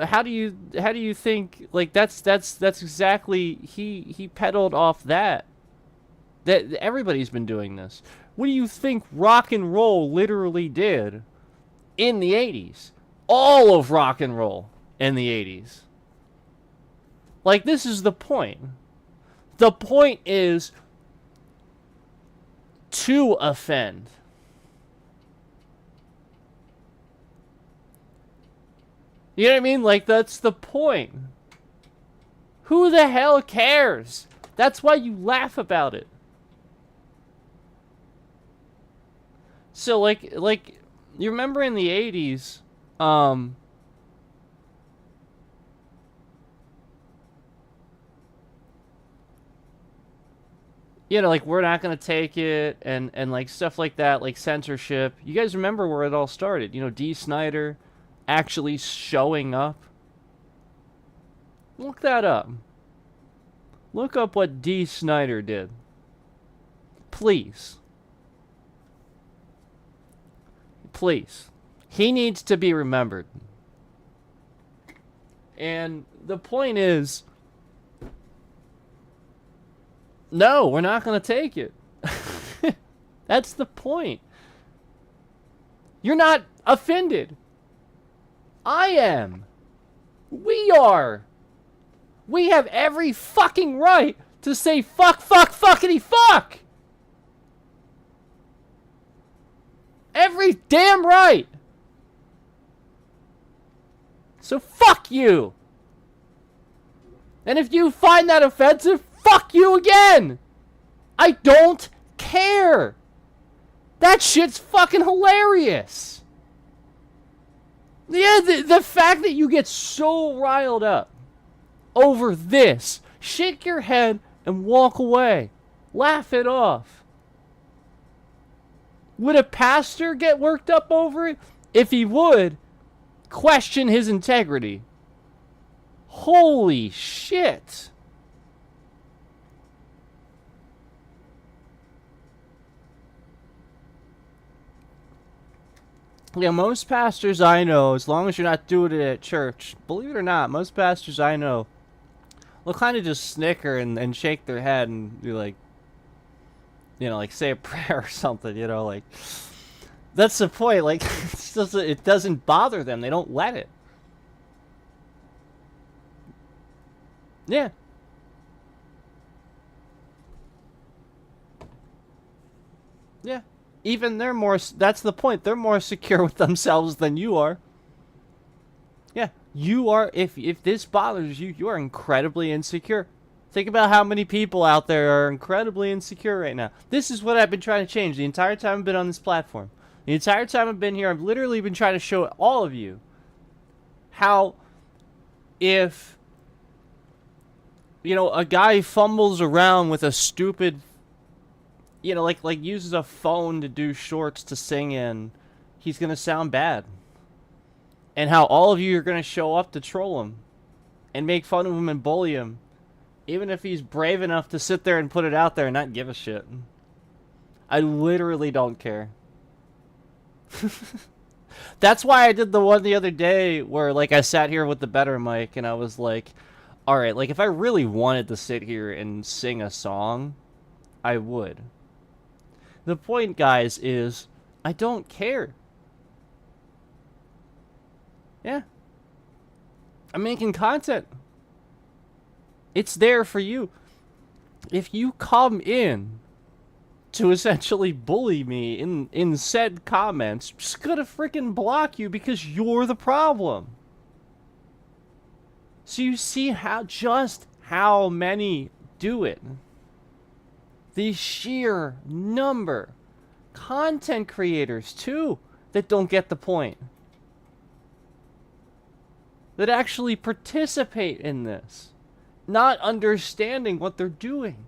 how do you think, like, that's exactly, he peddled off that everybody's been doing this. What do you think rock and roll literally did in the 80s? All of rock and roll in the 80s. Like, this is the point. The point is to offend. You know what I mean? Like, that's the point. Who the hell cares? That's why you laugh about it. So, like, you remember in the 80s, you know, like, we're not gonna take it, and like, stuff like that, like censorship. You guys remember where it all started? You know, Dee Snider actually showing up. Look that up. Look up what Dee Snider did. Please. Please. He needs to be remembered. And the point is, no, we're not going to take it. That's the point. You're not offended. I am. We are. We have every fucking right to say fuck, fuck, fuckity fuck. Every damn right. So fuck you. And if you find that offensive, fuck you again. I don't care. That shit's fucking hilarious. Yeah, the fact that you get so riled up over this, shake your head and walk away. Laugh it off. Would a pastor get worked up over it? If he would, question his integrity. Holy shit. Yeah, most pastors I know, as long as you're not doing it at church, believe it or not, most pastors I know will kind of just snicker and shake their head and be like, you know, like, say a prayer or something, you know, like, that's the point. Like, it doesn't bother them. They don't let it. Yeah. Yeah. Even they're more, that's the point. They're more secure with themselves than you are. Yeah. You are, if this bothers you, you are incredibly insecure. Think about how many people out there are incredibly insecure right now. This is what I've been trying to change the entire time I've been on this platform. The entire time I've been here, I've literally been trying to show all of you how, if, you know, a guy fumbles around with a stupid, you know, like uses a phone to do shorts to sing in, he's going to sound bad. And how all of you are going to show up to troll him and make fun of him and bully him, even if he's brave enough to sit there and put it out there and not give a shit. I literally don't care. That's why I did the one the other day where, like, I sat here with the better mic and I was like, alright, like, if I really wanted to sit here and sing a song, I would. The point, guys, is I don't care. Yeah. I'm making content. It's there for you. If you come in to essentially bully me in said comments, I'm just gonna freaking block you because you're the problem. So you see how many do it. The sheer number. Content creators, too, that don't get the point. That actually participate in this. not understanding what they're doing.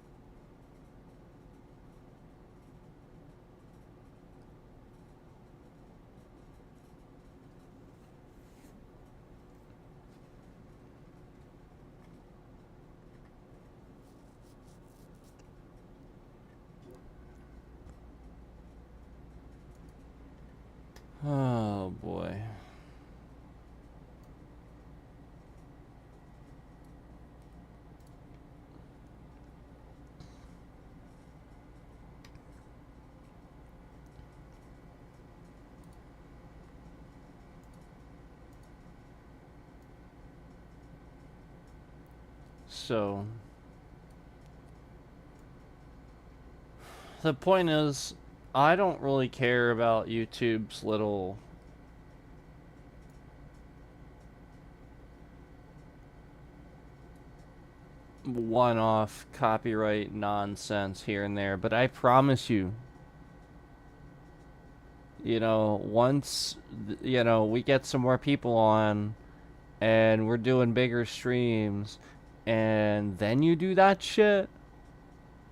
Oh boy. So the point is, I don't really care about YouTube's little one-off copyright nonsense here and there, but I promise you, once, we get some more people on and we're doing bigger streams, and then you do that shit,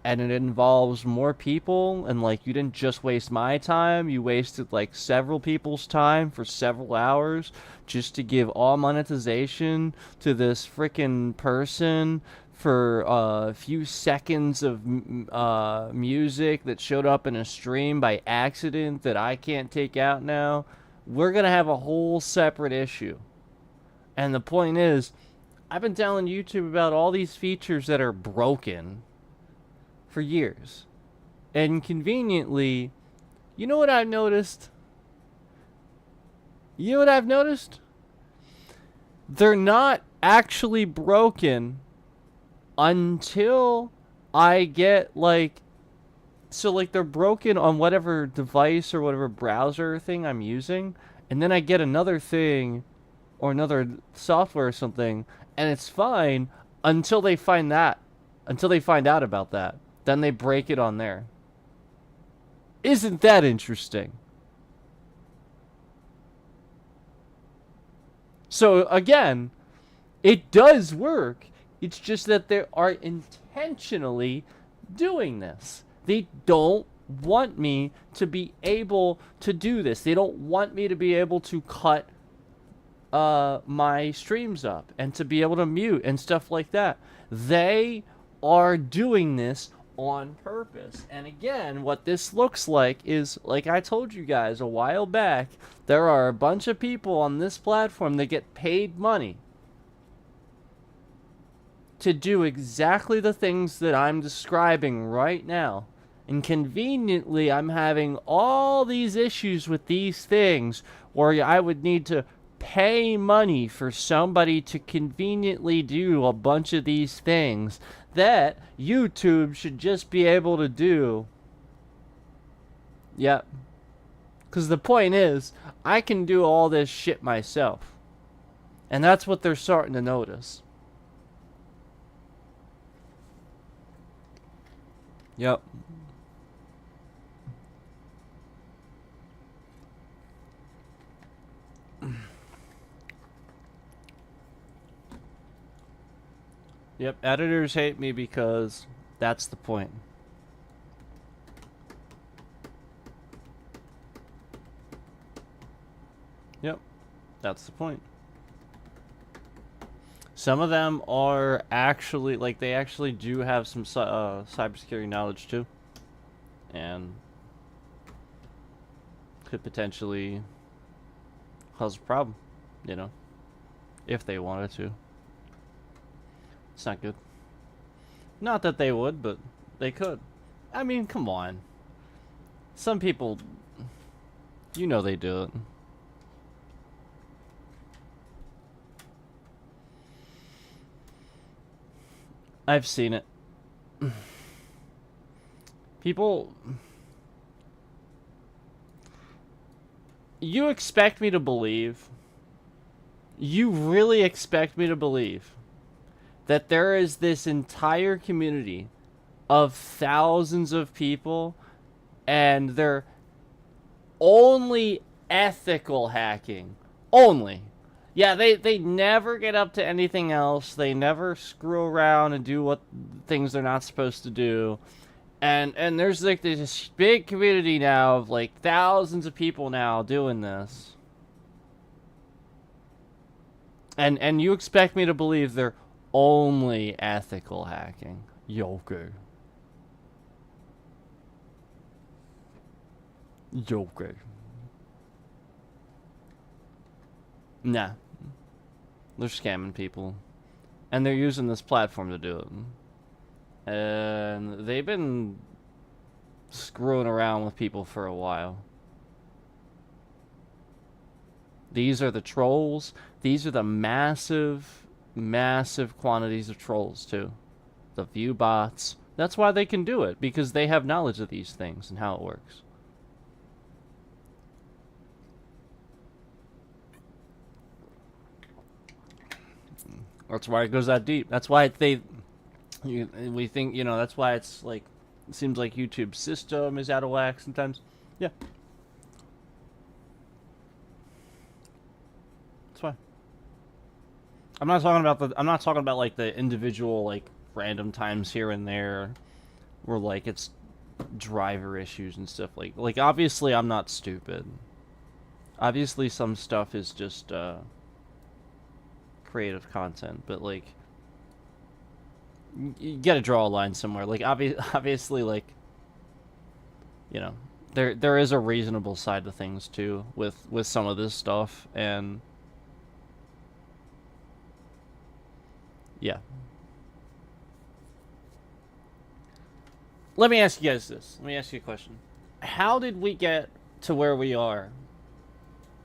and it involves more people, and like you didn't just waste my time, you wasted like several people's time for several hours just to give all monetization to this freaking person for a few seconds of music that showed up in a stream by accident that I can't take out now. We're gonna have a whole separate issue. And the point is, I've been telling YouTube about all these features that are broken for years. And conveniently, you know what I've noticed? They're not actually broken until I get like, so like they're broken on whatever device or whatever browser thing I'm using, and then I get another thing or another software or something, and it's fine until they find out about that. Then they break it on there. Isn't that interesting? So again, it does work. It's just that they are intentionally doing this. They don't want me to be able to do this. They don't want me to be able to cut my streams up and to be able to mute and stuff like that. They are doing this on purpose. And again, what this looks like is, like I told you guys a while back, there are a bunch of people on this platform that get paid money to do exactly the things that I'm describing right now. And conveniently, I'm having all these issues with these things where I would need to pay money for somebody to conveniently do a bunch of these things that YouTube should just be able to do. Yep. Because the point is, I can do all this shit myself. And that's what they're starting to notice. Yep. Yep, editors hate me because that's the point. Yep, that's the point. Some of them are actually, like, they actually do have some cybersecurity knowledge too. And could potentially cause a problem, if they wanted to. It's not good. Not that they would, but they could. I mean, come on. Some people, they do it. I've seen it. People... You expect me to believe... You really expect me to believe that there is this entire community of thousands of people and they're only ethical hacking. Only. Yeah, they never get up to anything else. They never screw around and do what things they're not supposed to do. And there's like this big community now of like thousands of people now doing this. And you expect me to believe they're only ethical hacking. Joker. Joker. Nah. They're scamming people. And they're using this platform to do it. And they've been screwing around with people for a while. These are the trolls. These are the massive, massive quantities of trolls, too. The view bots. That's why they can do it, because they have knowledge of these things and how it works. That's why it goes that deep. That's why we think, that's why it's like, it seems like YouTube's system is out of whack sometimes. Yeah. That's why. I'm not talking about like the individual like random times here and there where like it's driver issues and stuff like obviously I'm not stupid. Obviously some stuff is just creative content, but like you gotta draw a line somewhere. Like obviously like there is a reasonable side to things too with some of this stuff, and yeah. Let me ask you guys this. Let me ask you a question. How did we get to where we are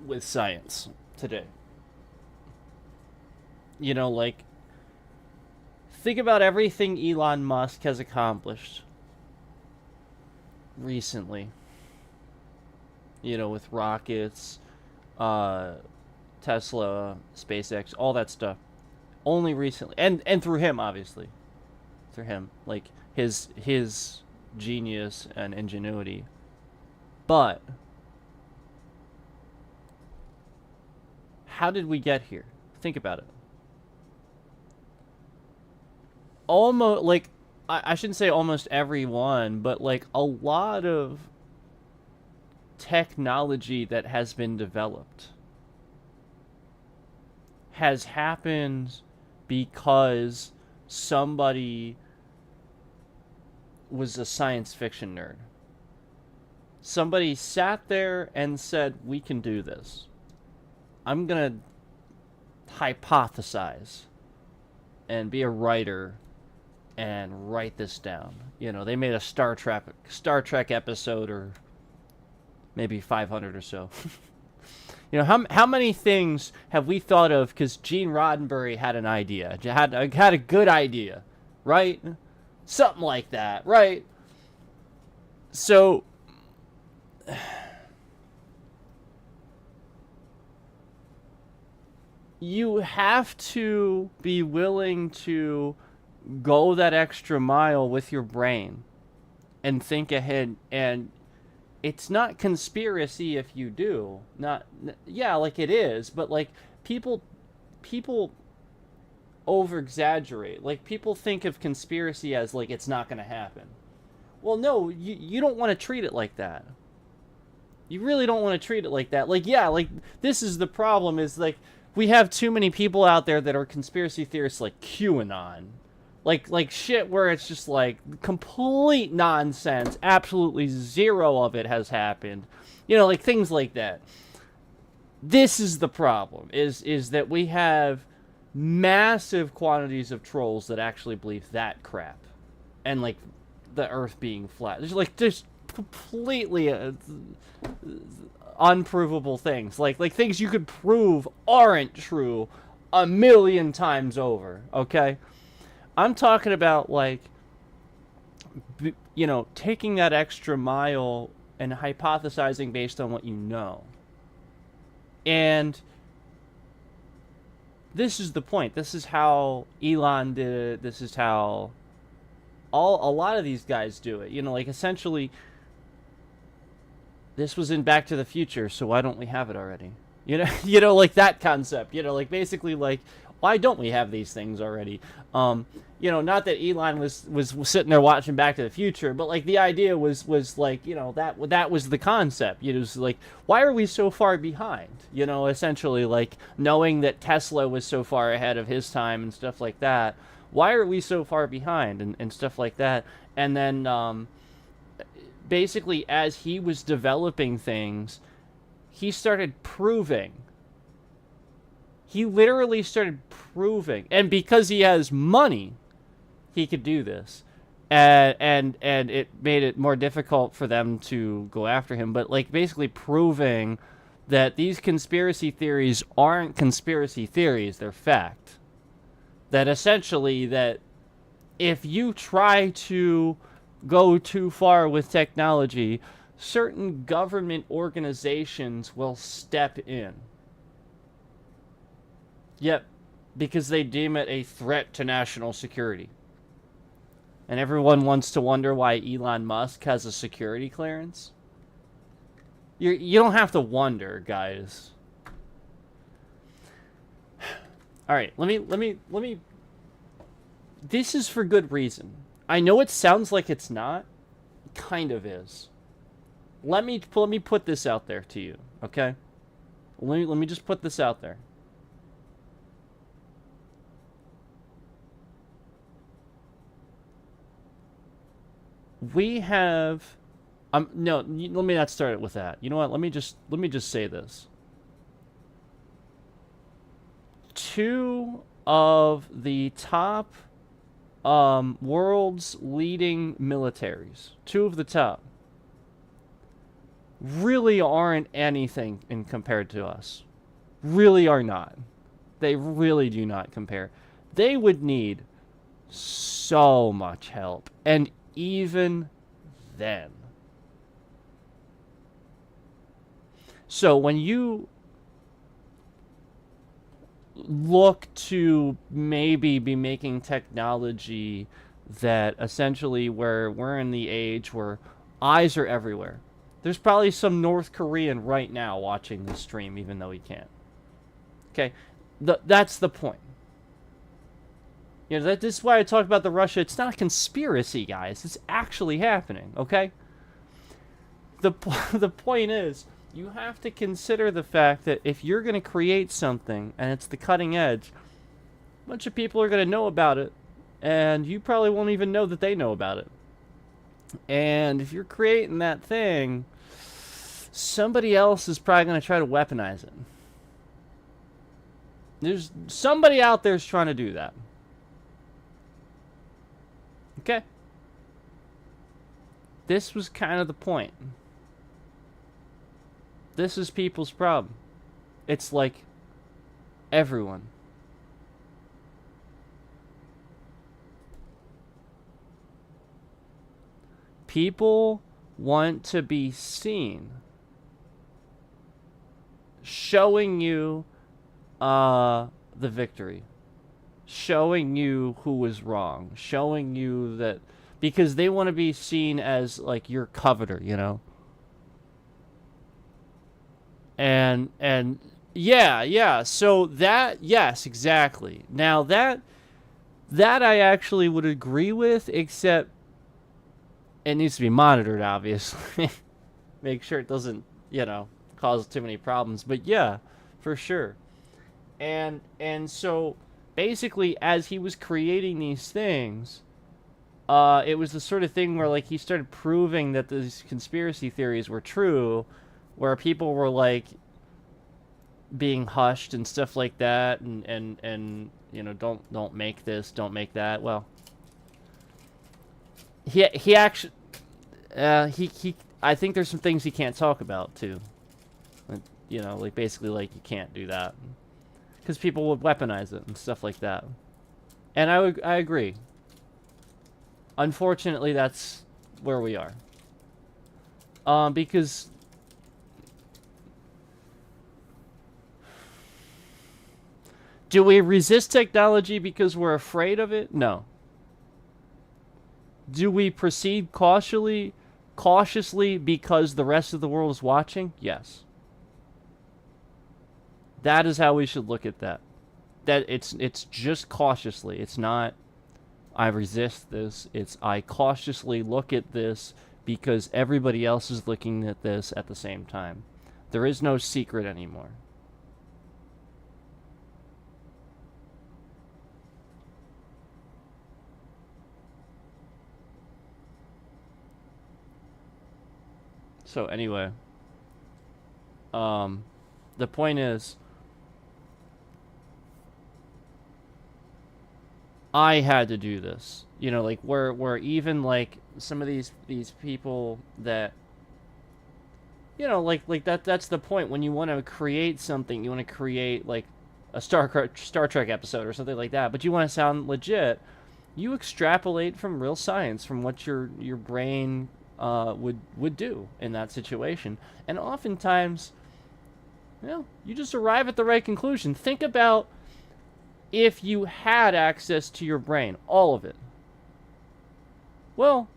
with science today? Like, think about everything Elon Musk has accomplished recently. With rockets, Tesla, SpaceX, all that stuff. Only recently. And through him, obviously. Through him. Like, his genius and ingenuity. But how did we get here? Think about it. Almost, like, I shouldn't say almost everyone, but like a lot of technology that has been developed has happened because somebody was a science fiction nerd. Somebody sat there and said, we can do this. I'm gonna hypothesize and be a writer and write this down. They made a Star Trek episode, or maybe 500 or so. How many things have we thought of because Gene Roddenberry had an idea, had a good idea, right? Something like that, right? So you have to be willing to go that extra mile with your brain and think ahead. And it's not conspiracy if you do. Yeah, like it is, but like people over exaggerate. Like people think of conspiracy as like it's not going to happen. Well, no, you don't want to treat it like that. You really don't want to treat it like that. Like, yeah, like this is the problem, is like we have too many people out there that are conspiracy theorists, like QAnon. Like shit where it's just like complete nonsense. Absolutely zero of it has happened. Like things like that. This is the problem, is that we have massive quantities of trolls that actually believe that crap. And like the earth being flat. There's like just completely unprovable things. Like things you could prove aren't true a million times over, okay? I'm talking about, like, taking that extra mile and hypothesizing based on what you know. And this is the point. This is how Elon did it. This is how a lot of these guys do it. Like, essentially, this was in Back to the Future, so why don't we have it already? You know, like that concept. You know, like basically, like why don't we have these things already? You know, not that Elon was sitting there watching Back to the Future, but like the idea was like, you know, that was the concept. You know, it was like, why are we so far behind? You know, essentially, like knowing that Tesla was so far ahead of his time and stuff like that. Why are we so far behind and stuff like that? And then basically, as he was developing things, he started proving. He literally started proving, and because he has money, he could do this, and it made it more difficult for them to go after him. But like basically proving that these conspiracy theories aren't conspiracy theories; they're fact. That essentially that if you try to go too far with technology, certain government organizations will step in. Yep, because they deem it a threat to national security. And everyone wants to wonder why Elon Musk has a security clearance. You don't have to wonder, guys. All right, let me. This is for good reason. I know it sounds like it's not. It kind of is. Let me put this out there to you, okay? Let me just put this out there. We have no, let me not start it with that. You know what? Let me just say this. Two of the top world's leading militaries, two of the top, really aren't anything in compared to us. Really are not. They really do not compare. They would need so much help. And even then. So when you look to maybe be making technology that essentially where we're in the age where eyes are everywhere. There's probably some North Korean right now watching this stream even though he can't. Okay? That's the point. You know, this is why I talk about the Russia. It's not a conspiracy, guys. It's actually happening, okay? The point is, you have to consider the fact that if you're going to create something and it's the cutting edge, a bunch of people are going to know about it, and you probably won't even know that they know about it. And if you're creating that thing, somebody else is probably going to try to weaponize it. There's somebody out there is trying to do that. Okay? This was kind of the point. This is people's problem. It's like everyone. People want to be seen. Showing you the victory. Showing you who was wrong. Showing you that... Because they want to be seen as, like, your coveter, you know? And yeah. So that, yes, exactly. Now, that I actually would agree with, except it needs to be monitored, obviously. Make sure it doesn't, you know, cause too many problems. But yeah, for sure. And so basically, as he was creating these things, it was the sort of thing where, like, he started proving that these conspiracy theories were true, where people were, like, being hushed and stuff like that, and you know, don't make this, don't make that. Well, he actually, he I think there's some things he can't talk about, too. You know, like, basically, like, you can't do that. Because people would weaponize it and stuff like that. And I agree. Unfortunately, that's where we are. Because... Do we resist technology because we're afraid of it? No. Do we proceed cautiously because the rest of the world is watching? Yes. That is how we should look at that. That it's just cautiously. It's not I resist this. It's I cautiously look at this because everybody else is looking at this at the same time. There is no secret anymore. So anyway, the point is, I had to do this. You know, like where even like some of these people that, you know, like that's the point. When you want to create something, you want to create like a Star Trek episode or something like that, but you want to sound legit. You extrapolate from real science, from what your brain would do in that situation, and oftentimes, you know, you just arrive at the right conclusion. Think about if you had access to your brain, all of it. Well,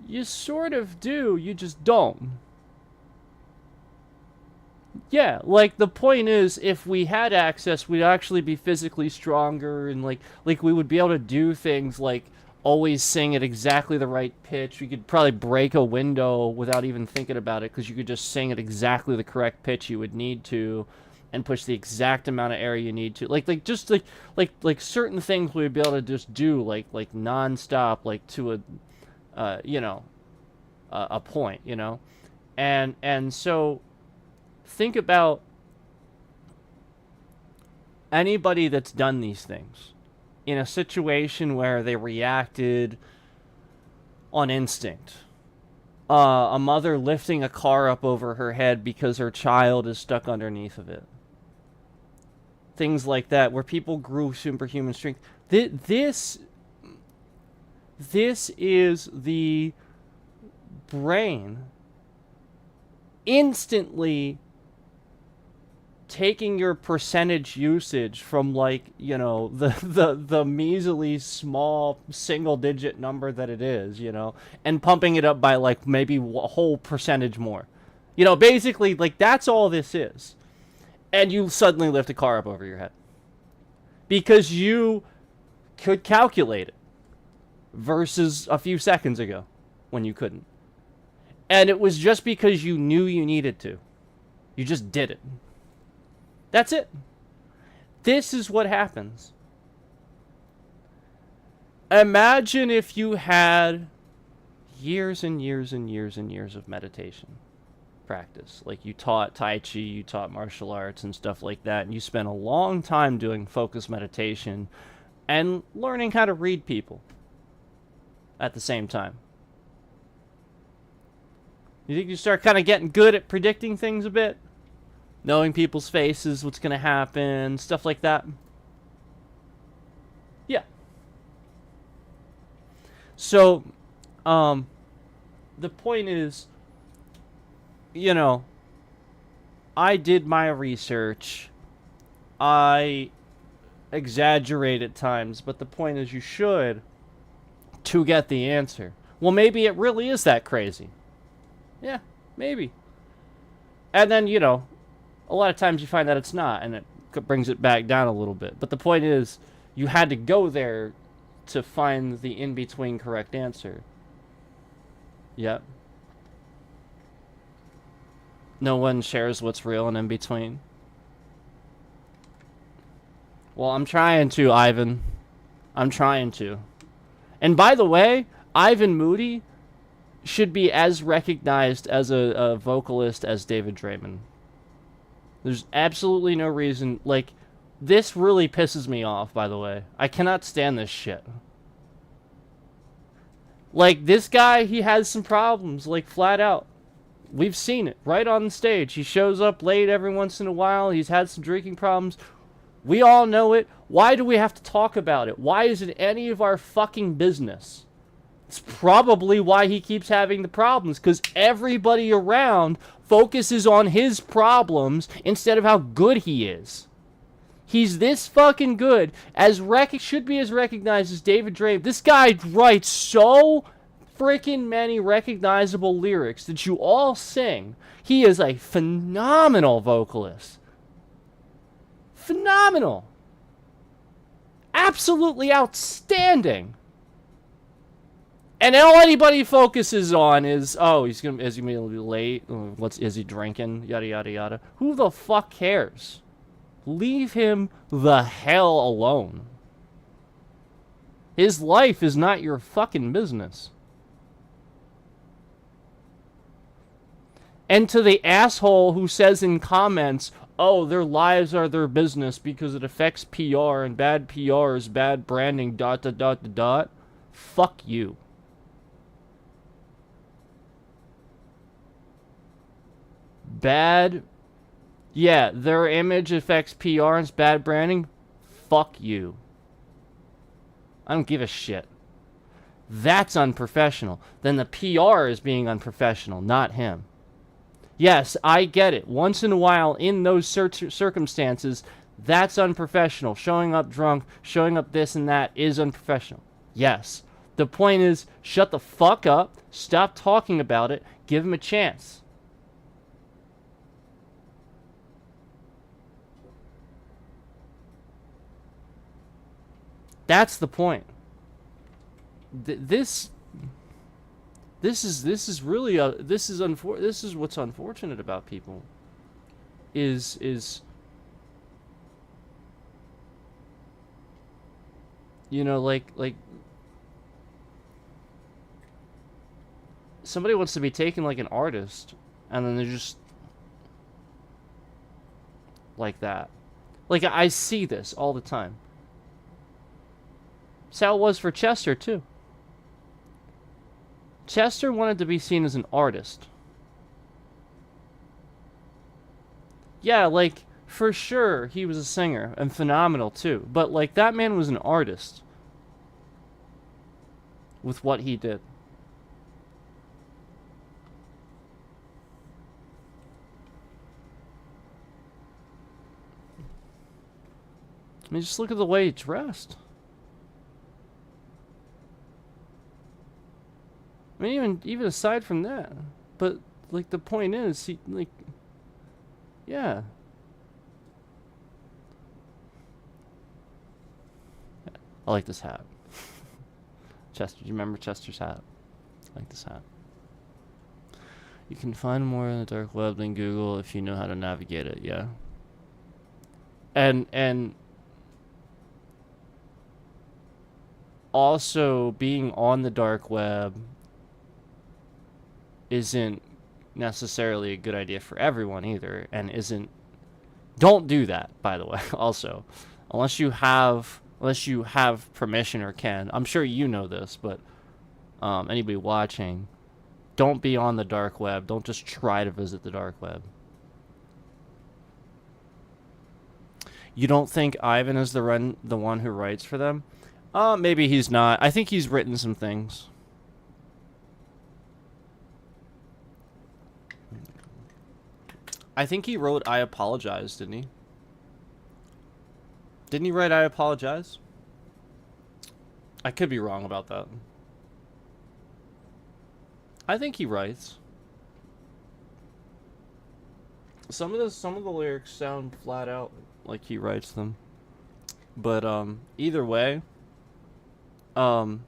you sort of do, you just don't. Yeah, like the point is, if we had access, we'd actually be physically stronger, and like we would be able to do things like always sing at exactly the right pitch. We could probably break a window without even thinking about it, because you could just sing at exactly the correct pitch you would need to, and push the exact amount of air you need to. Just certain things we'd be able to just do like nonstop, like to a you know, a point, you know, and so. Think about anybody that's done these things in a situation where they reacted on instinct. A mother lifting a car up over her head because her child is stuck underneath of it. Things like that, where people grew superhuman strength. This is the brain instantly taking your percentage usage from, like, you know, the measly small single digit number that it is, you know, and pumping it up by like maybe a whole percentage more. You know, basically, like, that's all this is. And you suddenly lift a car up over your head because you could calculate it versus a few seconds ago when you couldn't. And it was just because you knew you needed to. You just did it. That's it. This is what happens. Imagine if you had years and years and years and years of meditation practice. Like, you taught Tai Chi, you taught martial arts and stuff like that, and you spent a long time doing focused meditation and learning how to read people at the same time. You think you start kind of getting good at predicting things a bit? Knowing people's faces, what's going to happen, stuff like that. Yeah. So, the point is, you know, I did my research. I exaggerate at times, but the point is you should to get the answer. Well, maybe it really is that crazy. Yeah, maybe. And then, you know, a lot of times you find that it's not, and it brings it back down a little bit. But the point is, you had to go there to find the in-between correct answer. Yep. No one shares what's real and in-between. Well, I'm trying to, Ivan. I'm trying to. And by the way, Ivan Moody should be as recognized as a vocalist as David Draymond. There's absolutely no reason. Like, this really pisses me off, by the way. I cannot stand this shit. Like, this guy, he has some problems, like, flat out. We've seen it right on the stage. He shows up late every once in a while. He's had some drinking problems. We all know it. Why do we have to talk about it? Why is it any of our fucking business? It's probably why he keeps having the problems, because everybody around focuses on his problems instead of how good he is. He's this fucking good, should be as recognized as David Draymond. This guy writes so freaking many recognizable lyrics that you all sing. He is a phenomenal vocalist. Phenomenal. Absolutely outstanding. And all anybody focuses on is, oh, is he gonna be late? Is he drinking? Yada yada yada. Who the fuck cares? Leave him the hell alone. His life is not your fucking business. And to the asshole who says in comments, oh, their lives are their business because it affects PR and bad PR is bad branding, ... Fuck you. Bad... Yeah, their image affects PR and it's bad branding. Fuck you. I don't give a shit. That's unprofessional. Then the PR is being unprofessional, not him. Yes, I get it. Once in a while, in those circumstances, that's unprofessional. Showing up drunk, showing up this and that is unprofessional. Yes. The point is, shut the fuck up, stop talking about it, give him a chance. That's the point. This is really this is what's unfortunate about people. Is you know, like somebody wants to be taken like an artist, and then they're just like that. Like, I see this all the time. That's how it was for Chester, too. Chester wanted to be seen as an artist. Yeah, like, for sure, he was a singer, and phenomenal, too. But, like, that man was an artist. With what he did. I mean, just look at the way he dressed. I mean, even aside from that, but like the point is, he like, yeah. I like this hat. Chester, do you remember Chester's hat? I like this hat. You can find more in the dark web than Google if you know how to navigate it. Yeah. And also being on the dark web isn't necessarily a good idea for everyone either, and don't do that, by the way. Also, unless you have permission or can. I'm sure you know this, but anybody watching, don't be on the dark web. Don't just try to visit the dark web. You don't think Ivan is the one who writes for them? Maybe he's not. I think he's written some things. I think he wrote I Apologize, didn't he? Didn't he write I Apologize? I could be wrong about that. I think he writes. Some of the lyrics sound flat out like he writes them. But either way, oh,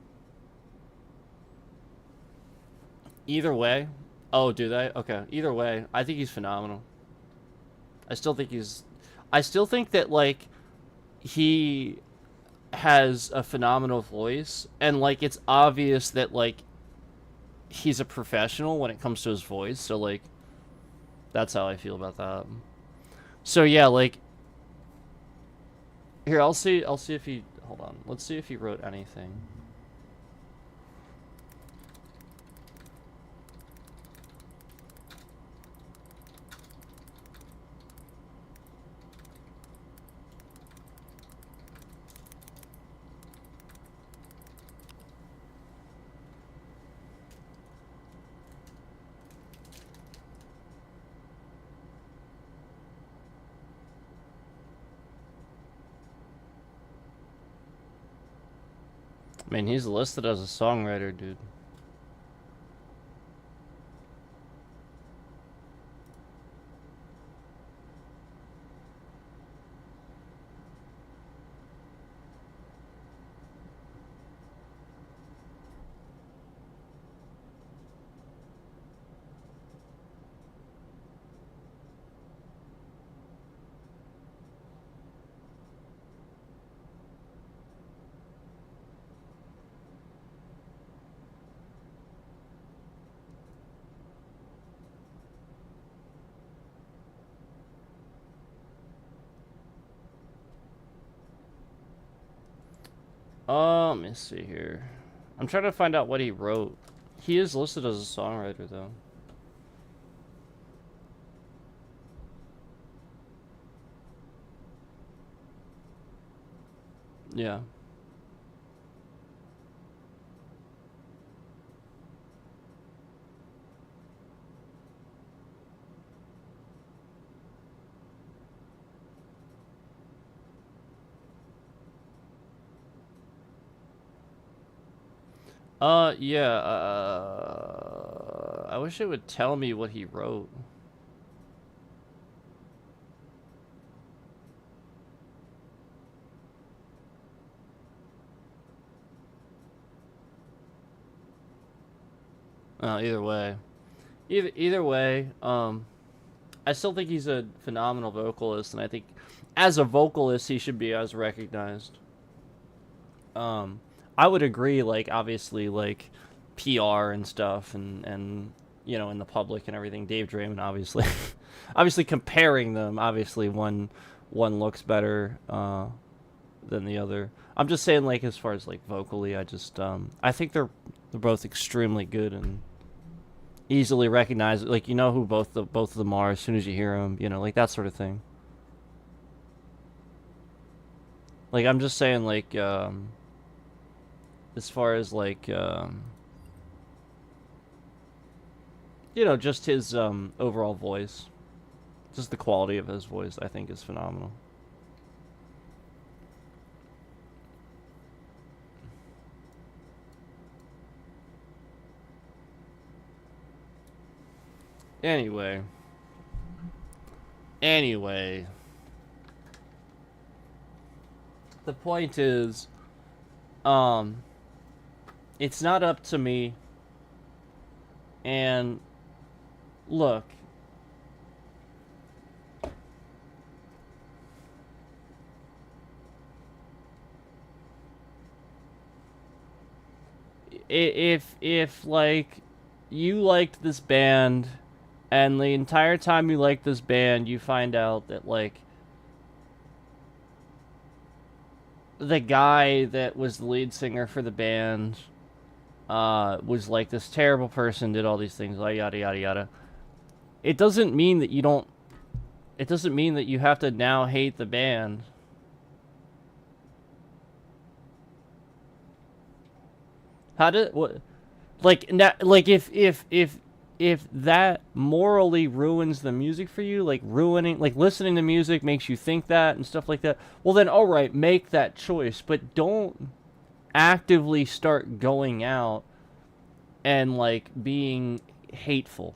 do they? Okay. Either way, I think he's phenomenal. I still think that, like, he has a phenomenal voice, and, like, it's obvious that, like, he's a professional when it comes to his voice, so, like, that's how I feel about that. So, yeah, like, here, I'll see if he, hold on, let's see if he wrote anything. I mean, he's listed as a songwriter, dude. Let me see here. I'm trying to find out what he wrote. He is listed as a songwriter, though. Yeah. Yeah, I wish it would tell me what he wrote. Either way. Either way, I still think he's a phenomenal vocalist, and I think as a vocalist he should be as recognized. I would agree, like, obviously, like, PR and stuff, and you know, in the public and everything, Dave Draymond, obviously. Obviously, comparing them, obviously, one looks better, than the other. I'm just saying, like, as far as, like, vocally, I think they're both extremely good and easily recognized. Like, you know who both of them are as soon as you hear them, you know, like, that sort of thing. Like, I'm just saying, like, as far as, like, you know, just his overall voice, just the quality of his voice, I think is phenomenal. Anyway, the point is, it's not up to me. And look, if like you liked this band, and the entire time you liked this band, you find out that, like, the guy that was the lead singer for the band was like this terrible person, did all these things, like, yada yada yada. It doesn't mean that you don't. It doesn't mean that you have to now hate the band. How did what? Like, like, if that morally ruins the music for you, like, ruining, like, listening to music makes you think that and stuff like that, well then, all right, make that choice, but don't actively start going out and, like, being hateful.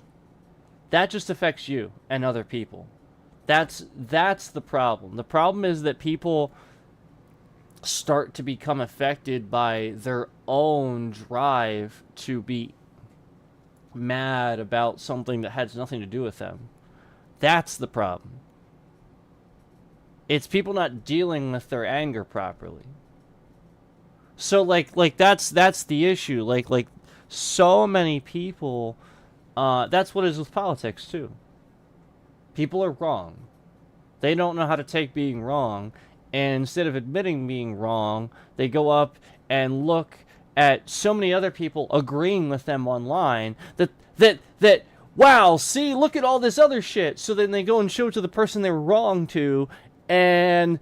That just affects you and other people. That's the problem. The problem is that people start to become affected by their own drive to be mad about something that has nothing to do with them. That's the problem. It's people not dealing with their anger properly. So, like that's the issue. Like so many people, that's what it is with politics too. People are wrong. They don't know how to take being wrong, and instead of admitting being wrong, they go up and look at so many other people agreeing with them online that wow, see, look at all this other shit. So then they go and show it to the person they were wrong to, and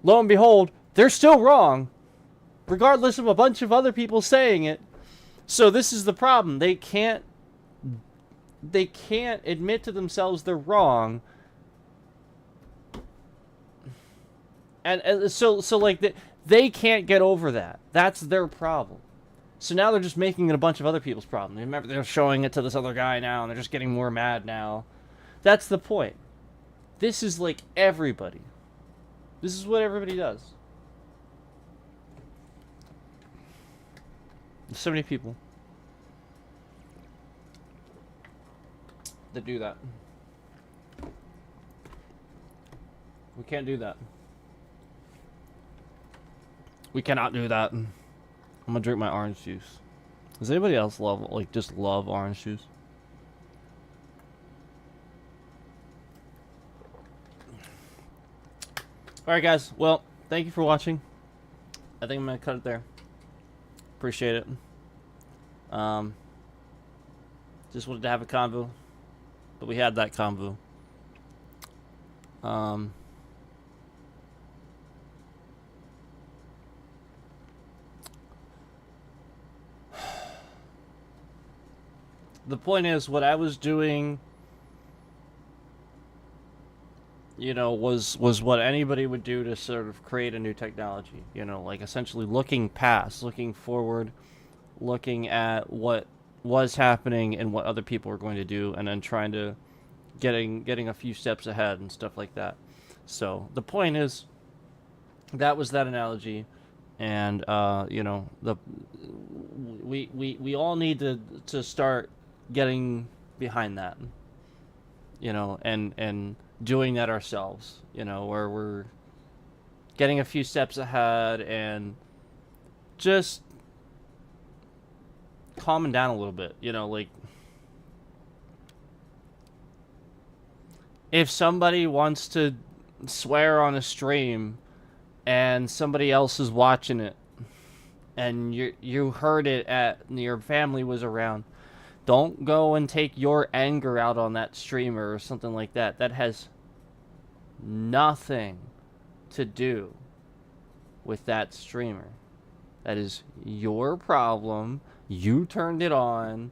lo and behold, they're still wrong, regardless of a bunch of other people saying it. So this is the problem. They can't admit to themselves they're wrong. And so like they can't get over that. That's their problem. So now they're just making it a bunch of other people's problem. Remember, they're showing it to this other guy now, and they're just getting more mad now. That's the point. This is like everybody. This is what everybody does. There's so many people that do that. We can't do that. We cannot do that. I'm gonna drink my orange juice. Does anybody else just love orange juice? Alright guys, well, thank you for watching. I think I'm gonna cut it there. Appreciate it. Just wanted to have a convo, but we had that convo. The point is, what I was doing, you know, was what anybody would do to sort of create a new technology. You know, like essentially looking past, looking forward, looking at what was happening and what other people were going to do, and then trying to getting a few steps ahead and stuff like that. So the point is, that was that analogy, and you know, we all need to start getting behind that, you know, and doing that ourselves, you know, where we're getting a few steps ahead and just calming down a little bit, you know, like if somebody wants to swear on a stream and somebody else is watching it and you heard it at your family was around, don't go and take your anger out on that streamer or something like that. That has nothing to do with that streamer. That is your problem. You turned it on.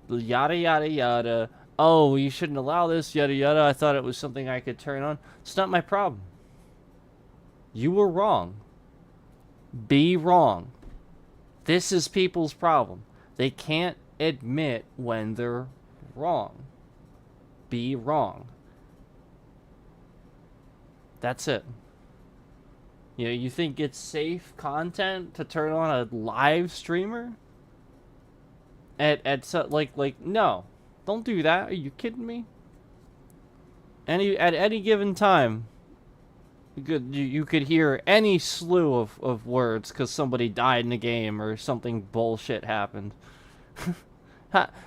Yada yada yada. Oh, you shouldn't allow this, yada yada. I thought it was something I could turn on. It's not my problem. You were wrong. Be wrong. This is people's problem. They can't admit when they're wrong. Be wrong. That's it. You know, you think it's safe content to turn on a live streamer? Like no. Don't do that. Are you kidding me? At any given time, you could hear any slew of words because somebody died in the game or something bullshit happened.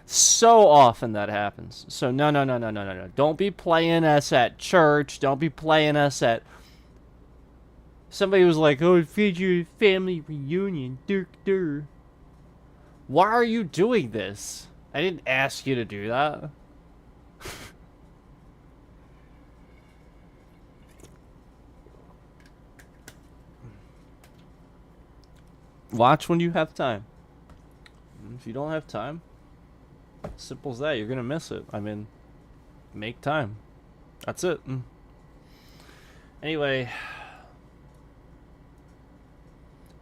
So often that happens. So no. Don't be playing us at church. Don't be playing us at... Somebody was like, oh, feed you family reunion. Dur. Why are you doing this? I didn't ask you to do that. Watch when you have time. If you don't have time, simple as that. You're gonna miss it. I mean, make time. That's it. Anyway,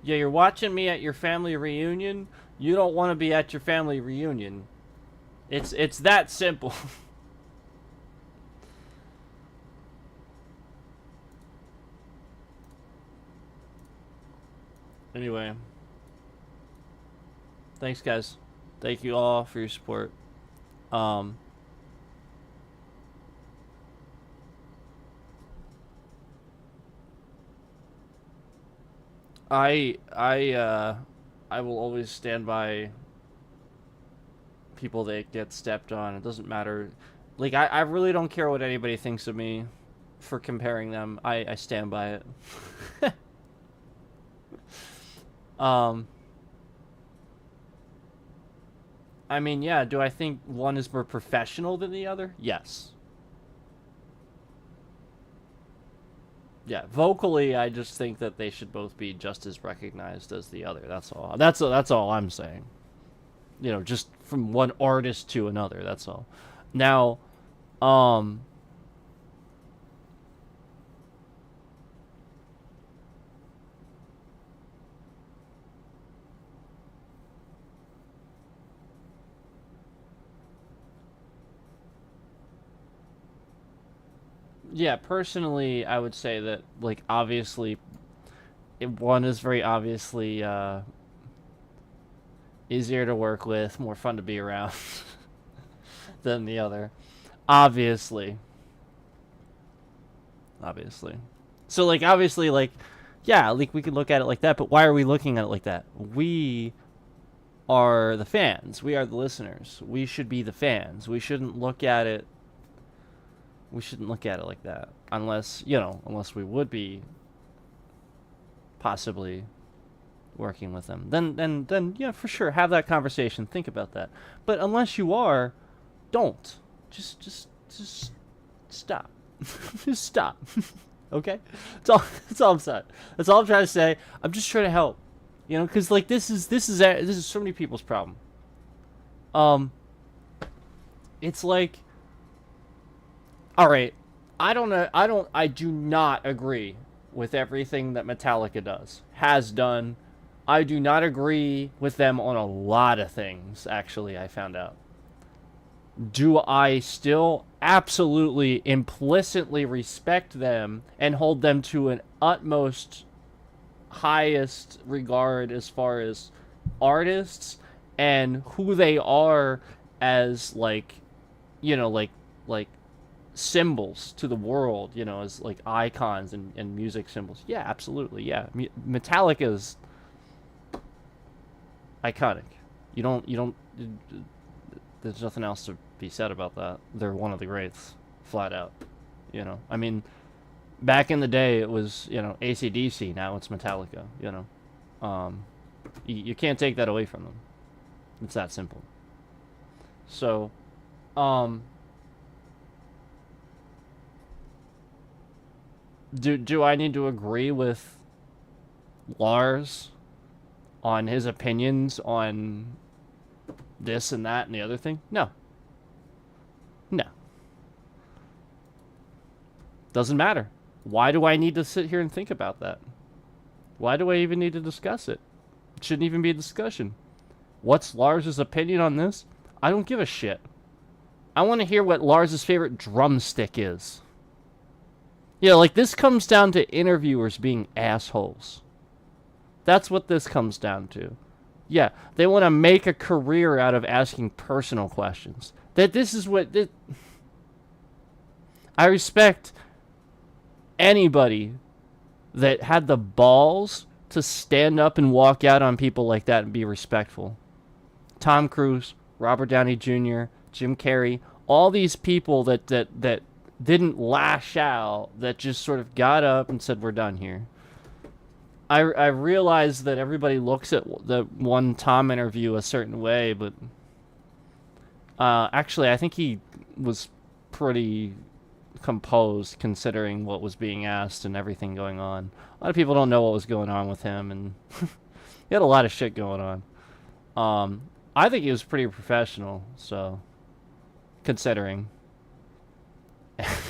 yeah, you're watching me at your family reunion. You don't want to be at your family reunion. It's that simple. Anyway, thanks guys. Thank you all for your support. I will always stand by people that get stepped on. It doesn't matter. Like, I really don't care what anybody thinks of me for comparing them. I stand by it. I mean, yeah, do I think one is more professional than the other? Yes. Yeah, vocally, I just think that they should both be just as recognized as the other. That's all. That's all I'm saying. You know, just from one artist to another. That's all. Now, yeah, personally, I would say that, like, obviously, one is very obviously easier to work with, more fun to be around than the other. Obviously. So, like, obviously, like, yeah, like, we could look at it like that, but why are we looking at it like that? We are the fans. We are the listeners. We should be the fans. We shouldn't look at it like that, unless we would be possibly working with them, then yeah, for sure, have that conversation, think about that. But unless you are, don't. Just stop. Just stop. Okay? That's all I'm saying. That's all I'm trying to say. I'm just trying to help. You know, because like this is so many people's problem. It's like, all right, I do not agree with everything that Metallica does, has done. I do not agree with them on a lot of things, actually, I found out. Do I still absolutely implicitly respect them and hold them to an utmost highest regard as far as artists and who they are as like, like symbols to the world, as like icons and music symbols. Yeah, absolutely. Yeah. Metallica's iconic. You don't there's nothing else to be said about that. They're one of the greats, flat out. I mean, back in the day it was, AC/DC, now it's Metallica, you can't take that away from them. It's that simple. So, do I need to agree with Lars on his opinions on this and that and the other thing? No. Doesn't matter. Why do I need to sit here and think about that? Why do I even need to discuss it? It shouldn't even be a discussion. What's Lars's opinion on this? I don't give a shit. I want to hear what Lars's favorite drumstick is. Yeah, like this comes down to interviewers being assholes. That's what this comes down to. Yeah, they want to make a career out of asking personal questions. This is what... I respect anybody that had the balls to stand up and walk out on people like that and be respectful. Tom Cruise, Robert Downey Jr., Jim Carrey, all these people that didn't lash out, that just sort of got up and said, we're done here. I realize that everybody looks at the one Tom interview a certain way, but actually I think he was pretty composed considering what was being asked and everything going on. A lot of people don't know what was going on with him, and he had a lot of shit going on. I think he was pretty professional, so considering.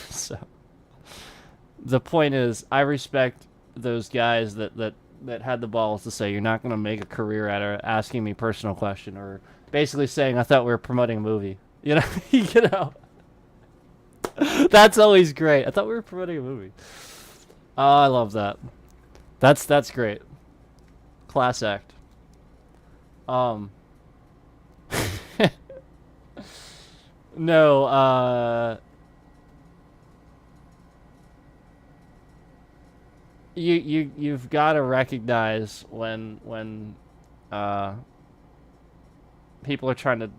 So the point is, I respect those guys that had the balls to say, you're not going to make a career out of asking me personal question, or basically saying, I thought we were promoting a movie. You know? That's always great. I thought we were promoting a movie. Oh, I love that. That's great. Class act. No, you've got to recognize when people are trying to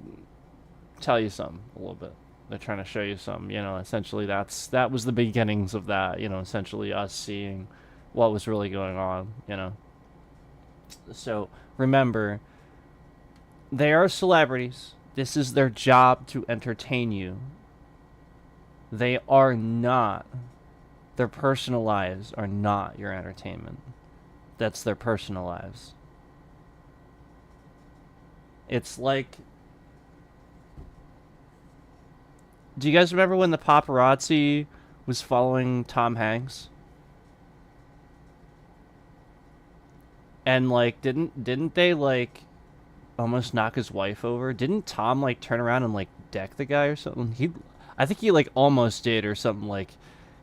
tell you something a little bit. They're trying to show you something, essentially that was the beginnings of that, essentially us seeing what was really going on, So remember, they are celebrities. This is their job to entertain you. They are not. Their personal lives are not your entertainment. That's their personal lives. It's like... Do you guys remember when the paparazzi was following Tom Hanks? And, like, didn't they, like, almost knock his wife over? Didn't Tom, like, turn around and, like, deck the guy or something? I think he, like, almost did or something, like...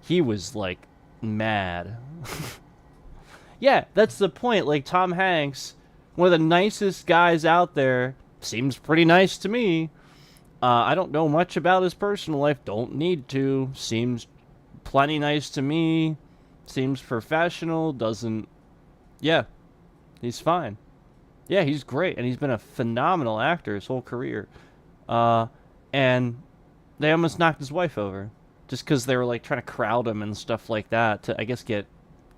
He was, like, mad. Yeah, that's the point. Like, Tom Hanks, one of the nicest guys out there, seems pretty nice to me. I don't know much about his personal life. Don't need to. Seems plenty nice to me. Seems professional. Doesn't... Yeah, he's fine. Yeah, he's great. And he's been a phenomenal actor his whole career. And they almost knocked his wife over. Just because they were, like, trying to crowd him and stuff like that to, I guess, get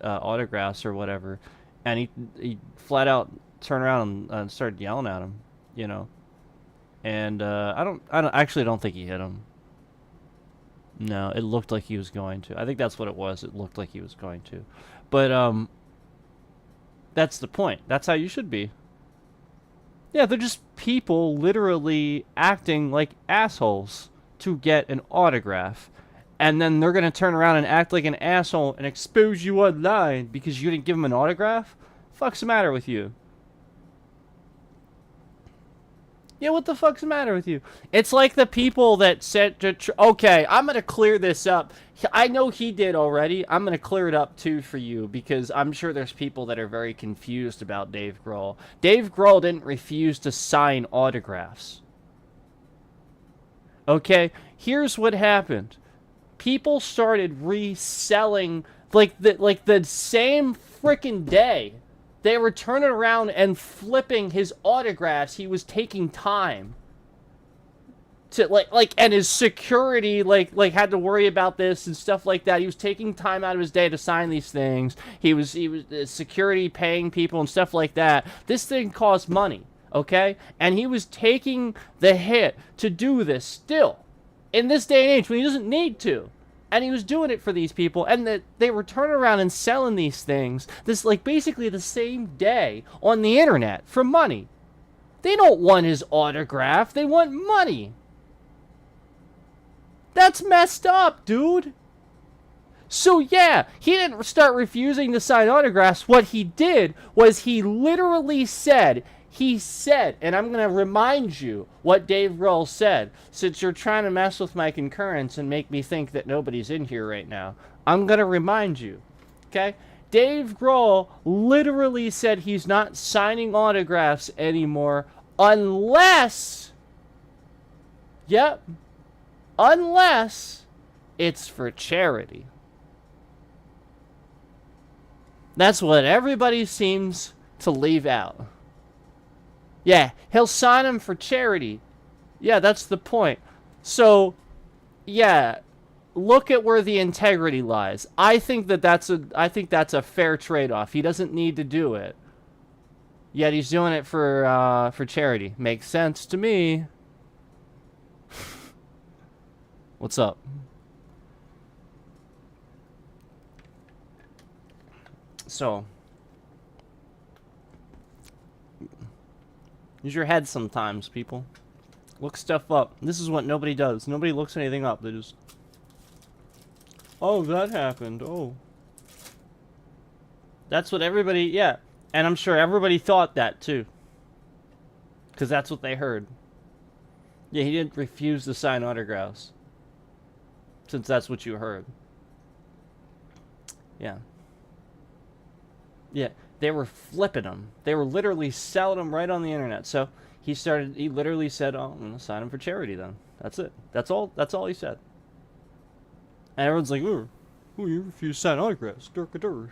autographs or whatever. And he flat out turned around and started yelling at him, you know. And I don't think he hit him. No, it looked like he was going to. I think that's what it was. It looked like he was going to. But that's the point. That's how you should be. Yeah, they're just people literally acting like assholes to get an autograph. And then they're going to turn around and act like an asshole and expose you online because you didn't give them an autograph? Fuck's the matter with you? Yeah, what the fuck's the matter with you? It's like the people that said, okay, I'm going to clear this up. I know he did already. I'm going to clear it up, too, for you, because I'm sure there's people that are very confused about Dave Grohl. Dave Grohl didn't refuse to sign autographs. Okay? Here's what happened. People started reselling, like the same freaking day. They were turning around and flipping his autographs. He was taking time to and his security had to worry about this and stuff like that. He was taking time out of his day to sign these things. He was security paying people and stuff like that. This thing costs money, okay? And he was taking the hit to do this still in this day and age when he doesn't need to. And he was doing it for these people, and that they were turning around and selling these things, basically the same day on the internet for money. They don't want his autograph, they want money. That's messed up, dude. So yeah, he didn't start refusing to sign autographs. What he did was he literally said, and I'm going to remind you what Dave Grohl said, since you're trying to mess with my concurrence and make me think that nobody's in here right now. I'm going to remind you, okay? Dave Grohl literally said he's not signing autographs anymore unless it's for charity. That's what everybody seems to leave out. Yeah, he'll sign them for charity. Yeah, that's the point. So, yeah, look at where the integrity lies. I think that's a fair trade-off. He doesn't need to do it. Yet he's doing it for charity. Makes sense to me. What's up? So, use your head sometimes, people. Look stuff up. This is what nobody does. Nobody looks anything up. They just... Oh, that happened. Oh. That's what everybody... Yeah. And I'm sure everybody thought that, too. Because that's what they heard. Yeah, he didn't refuse to sign autographs. Since that's what you heard. Yeah. Yeah. They were flipping them. They were literally selling them right on the internet. So he literally said, oh, I'm going to sign them for charity then. That's it. That's all he said. And everyone's like, oh, you refuse to sign autographs. Durka-dur.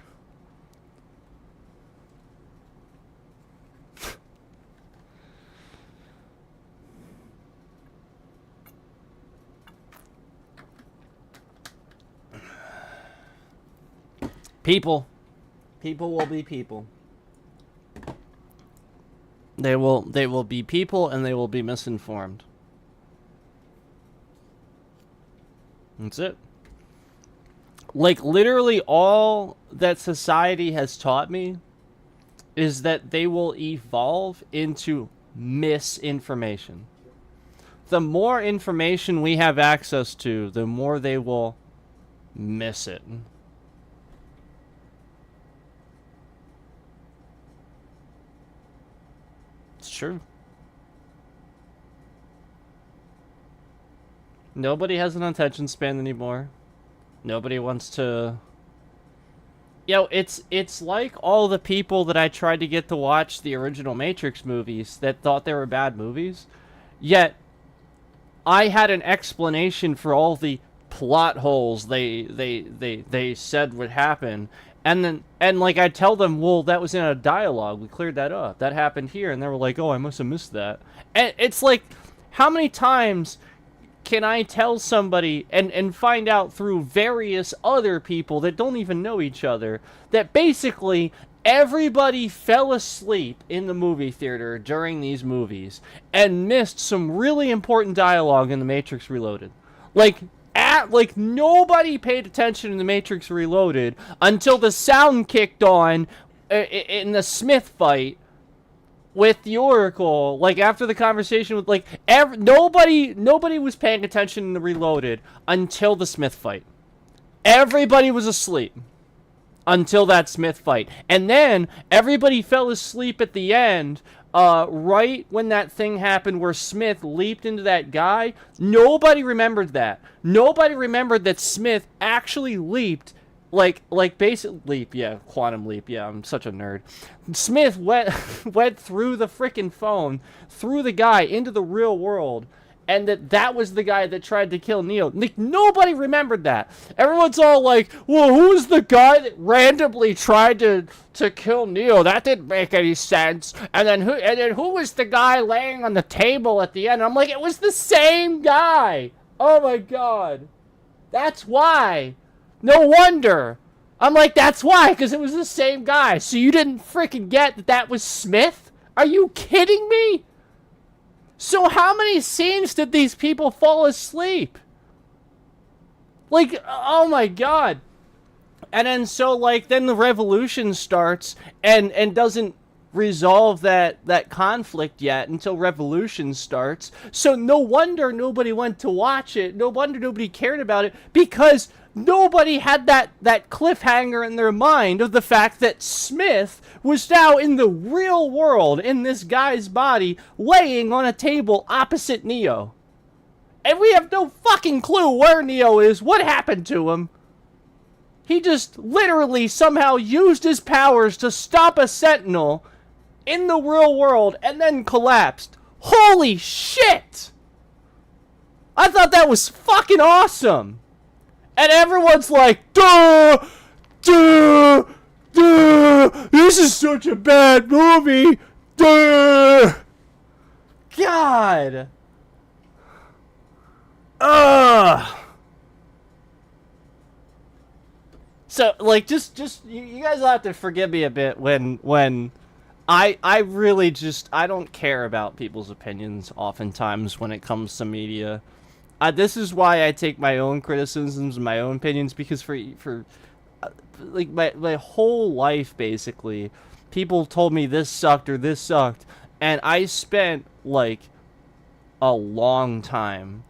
People will be people. They will be people, and they will be misinformed. That's it. Like, literally all that society has taught me is that they will evolve into misinformation. The more information we have access to, the more they will miss it. It's true. Nobody has an attention span anymore. Nobody wants to... Yo, it's like all the people that I tried to get to watch the original Matrix movies that thought they were bad movies. Yet, I had an explanation for all the plot holes they said would happen. And like, I tell them, well, that was in a dialogue. We cleared that up. That happened here. And they were like, oh, I must have missed that. And it's like, how many times can I tell somebody and find out through various other people that don't even know each other that basically Everybody fell asleep in the movie theater during these movies and missed some really important dialogue in The Matrix Reloaded. Like nobody paid attention in The Matrix Reloaded until the sound kicked on in the Smith fight with the Oracle. Like, after the conversation with, like, nobody was paying attention in the Reloaded until the Smith fight. Everybody was asleep until that Smith fight. And then everybody fell asleep at the end, right when that thing happened where Smith leaped into that guy. Nobody remembered that. Nobody remembered that Smith actually leaped, like basic leap, yeah, quantum leap, yeah, I'm such a nerd. Smith went through the freaking phone, through the guy into the real world, and that was the guy that tried to kill Neo. Like, nobody remembered that. Everyone's all like, well, who's the guy that randomly tried to kill Neo? That didn't make any sense. And then who was the guy laying on the table at the end? I'm like, it was the same guy. Oh my god. That's why. No wonder. I'm like, that's why, because it was the same guy. So you didn't freaking get that was Smith? Are you kidding me? So how many scenes did these people fall asleep? Like, oh my god. And then so, like, then the revolution starts and doesn't resolve that conflict yet until revolution starts. So no wonder nobody went to watch it. No wonder nobody cared about it, because nobody had that cliffhanger in their mind of the fact that Smith was now in the real world, in this guy's body, laying on a table opposite Neo. And we have no fucking clue where Neo is, what happened to him. He just literally somehow used his powers to stop a Sentinel in the real world and then collapsed. Holy shit! I thought that was fucking awesome. And everyone's like, duh, duh, duh, this is such a bad movie, duh. God. Ugh. So, like, just you guys will have to forgive me a bit when I really just, I don't care about people's opinions oftentimes when it comes to media. This is why I take my own criticisms and my own opinions, because for like my whole life, basically, people told me this sucked or this sucked, and I spent like a long time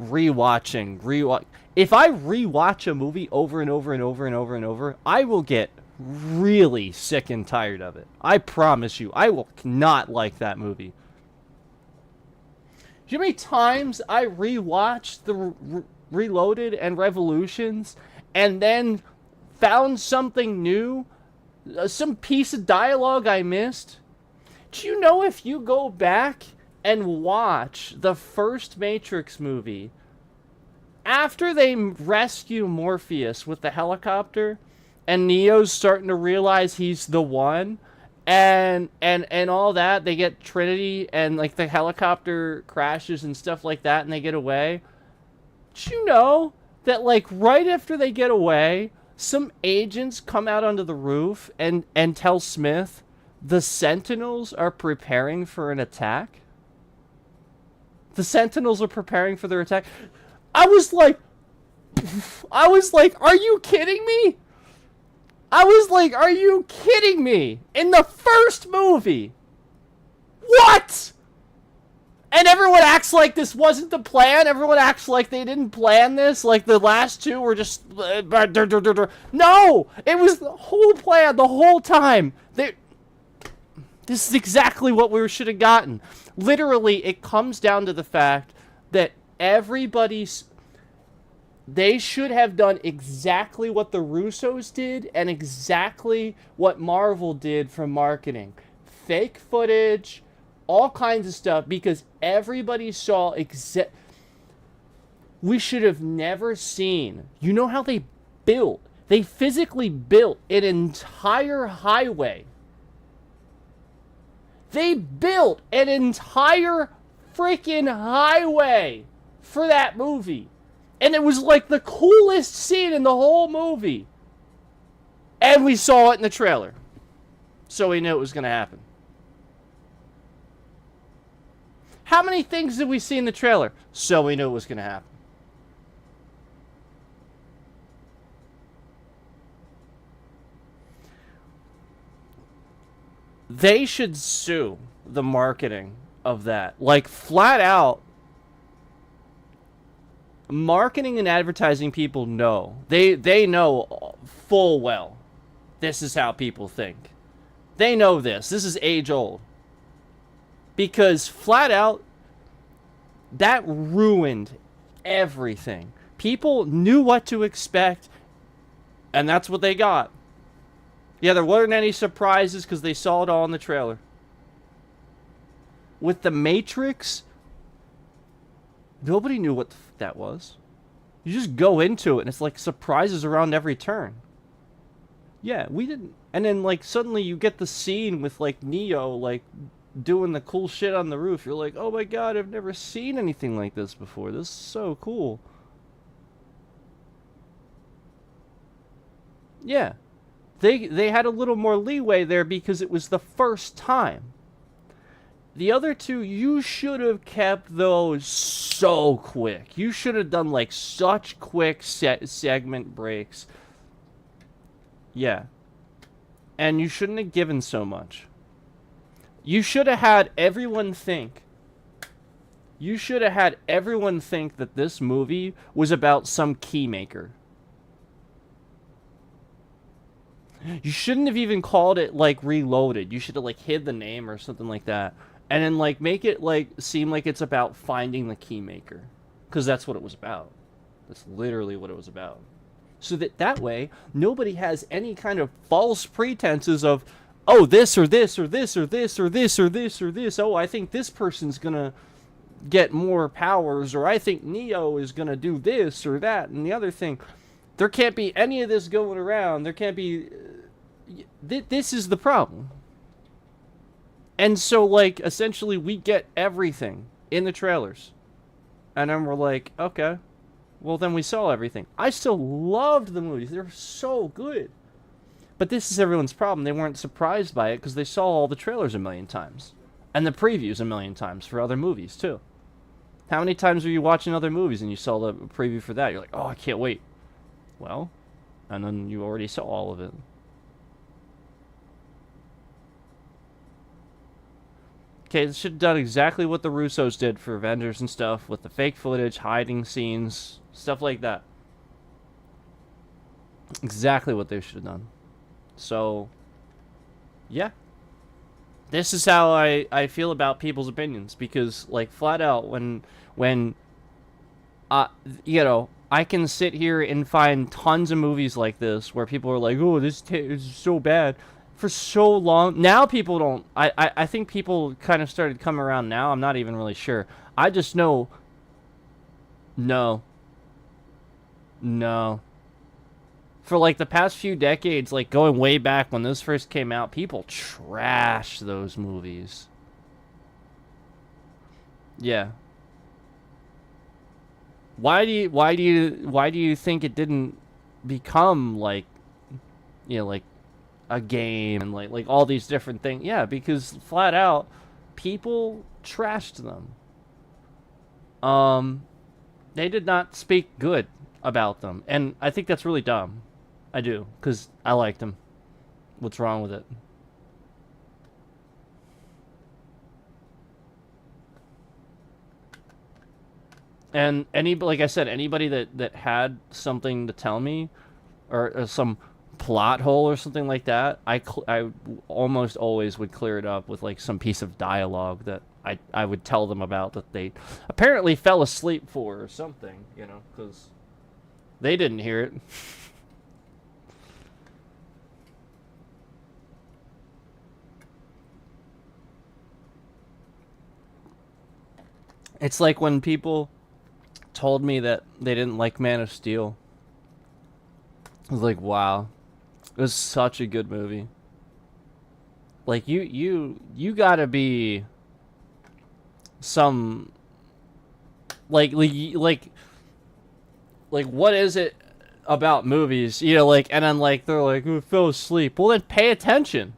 rewatching. If I rewatch a movie over and over and over and over and over, I will get really sick and tired of it. I promise you, I will not like that movie. Do you know how many times I rewatched the Reloaded and Revolutions and then found something new? Some piece of dialogue I missed? Do you know if you go back and watch the first Matrix movie, after they rescue Morpheus with the helicopter and Neo's starting to realize he's the one, and all that, they get Trinity and like the helicopter crashes and stuff like that and they get away. Did you know that like right after they get away, some agents come out onto the roof and tell Smith the Sentinels are preparing for an attack? The Sentinels are preparing for their attack. I was like, are you kidding me? I was like, are you kidding me? In the first movie. What? And everyone acts like this wasn't the plan. Everyone acts like they didn't plan this. Like the last two were just... No! It was the whole plan the whole time. This is exactly what we should have gotten. Literally, it comes down to the fact that everybody's... They should have done exactly what the Russos did and exactly what Marvel did for marketing. Fake footage, all kinds of stuff, because everybody saw we should have never seen. You know how they built? They physically built an entire highway. They built an entire freaking highway for that movie. And it was like the coolest scene in the whole movie. And we saw it in the trailer. So we knew it was going to happen. How many things did we see in the trailer? So we knew it was going to happen. They should sue the marketing of that. Like, flat out, marketing and advertising people know. They know full well this is how people think. They know this. This is age old. Because flat out, that ruined everything. People knew what to expect, and that's what they got. Yeah, there weren't any surprises because they saw it all in the trailer. With The Matrix, nobody knew what that was. You just go into it, and it's like surprises around every turn. Yeah, we didn't... And then, like, suddenly you get the scene with, like, Neo, like, doing the cool shit on the roof. You're like, oh my god, I've never seen anything like this before. This is so cool. Yeah. They had a little more leeway there because it was the first time. The other two, you should have kept those so quick. You should have done, like, such quick segment breaks. Yeah. And you shouldn't have given so much. You should have had everyone think. You should have had everyone think that this movie was about some keymaker. You shouldn't have even called it, like, Reloaded. You should have, like, hid the name or something like that. And then, like, make it, like, seem like it's about finding the keymaker. Because that's what it was about. That's literally what it was about. So that way, nobody has any kind of false pretenses of, oh, this or this or this or this or this or this or this. Oh, I think this person's gonna get more powers, or I think Neo is gonna do this or that and the other thing. There can't be any of this going around. There can't be... This is the problem. And so, like, essentially, we get everything in the trailers. And then we're like, okay, well, then we saw everything. I still loved the movies. They're so good. But this is everyone's problem. They weren't surprised by it because they saw all the trailers a million times. And the previews a million times for other movies, too. How many times were you watching other movies and you saw the preview for that? You're like, oh, I can't wait. Well, and then you already saw all of it. Okay, they should have done exactly what the Russos did for Avengers and stuff, with the fake footage, hiding scenes, stuff like that. Exactly what they should have done. So, yeah. This is how I feel about people's opinions, because, like, flat out, when you know, I can sit here and find tons of movies like this where people are like, oh, this is so bad. For so long. Now people don't... I think people kind of started coming around now. I'm not even really sure. I just know... No. For, like, the past few decades, like, going way back when this first came out, people trashed those movies. Yeah. Why do you think it didn't become, like, you know, like, a game and like all these different things? Yeah, because flat out, people trashed them. They did not speak good about them, and I think that's really dumb. I do, because I liked them. What's wrong with it? And like I said, anybody that had something to tell me, or some plot hole or something like that, I almost always would clear it up with, like, some piece of dialogue that I would tell them about that they apparently fell asleep for or something, you know, because they didn't hear it. It's like when people told me that they didn't like Man of Steel. I was like, wow. It was such a good movie. Like, you gotta be some... Like, what is it about movies? You know, like, and then, like, they're like, oh, I fell asleep. Well, then pay attention.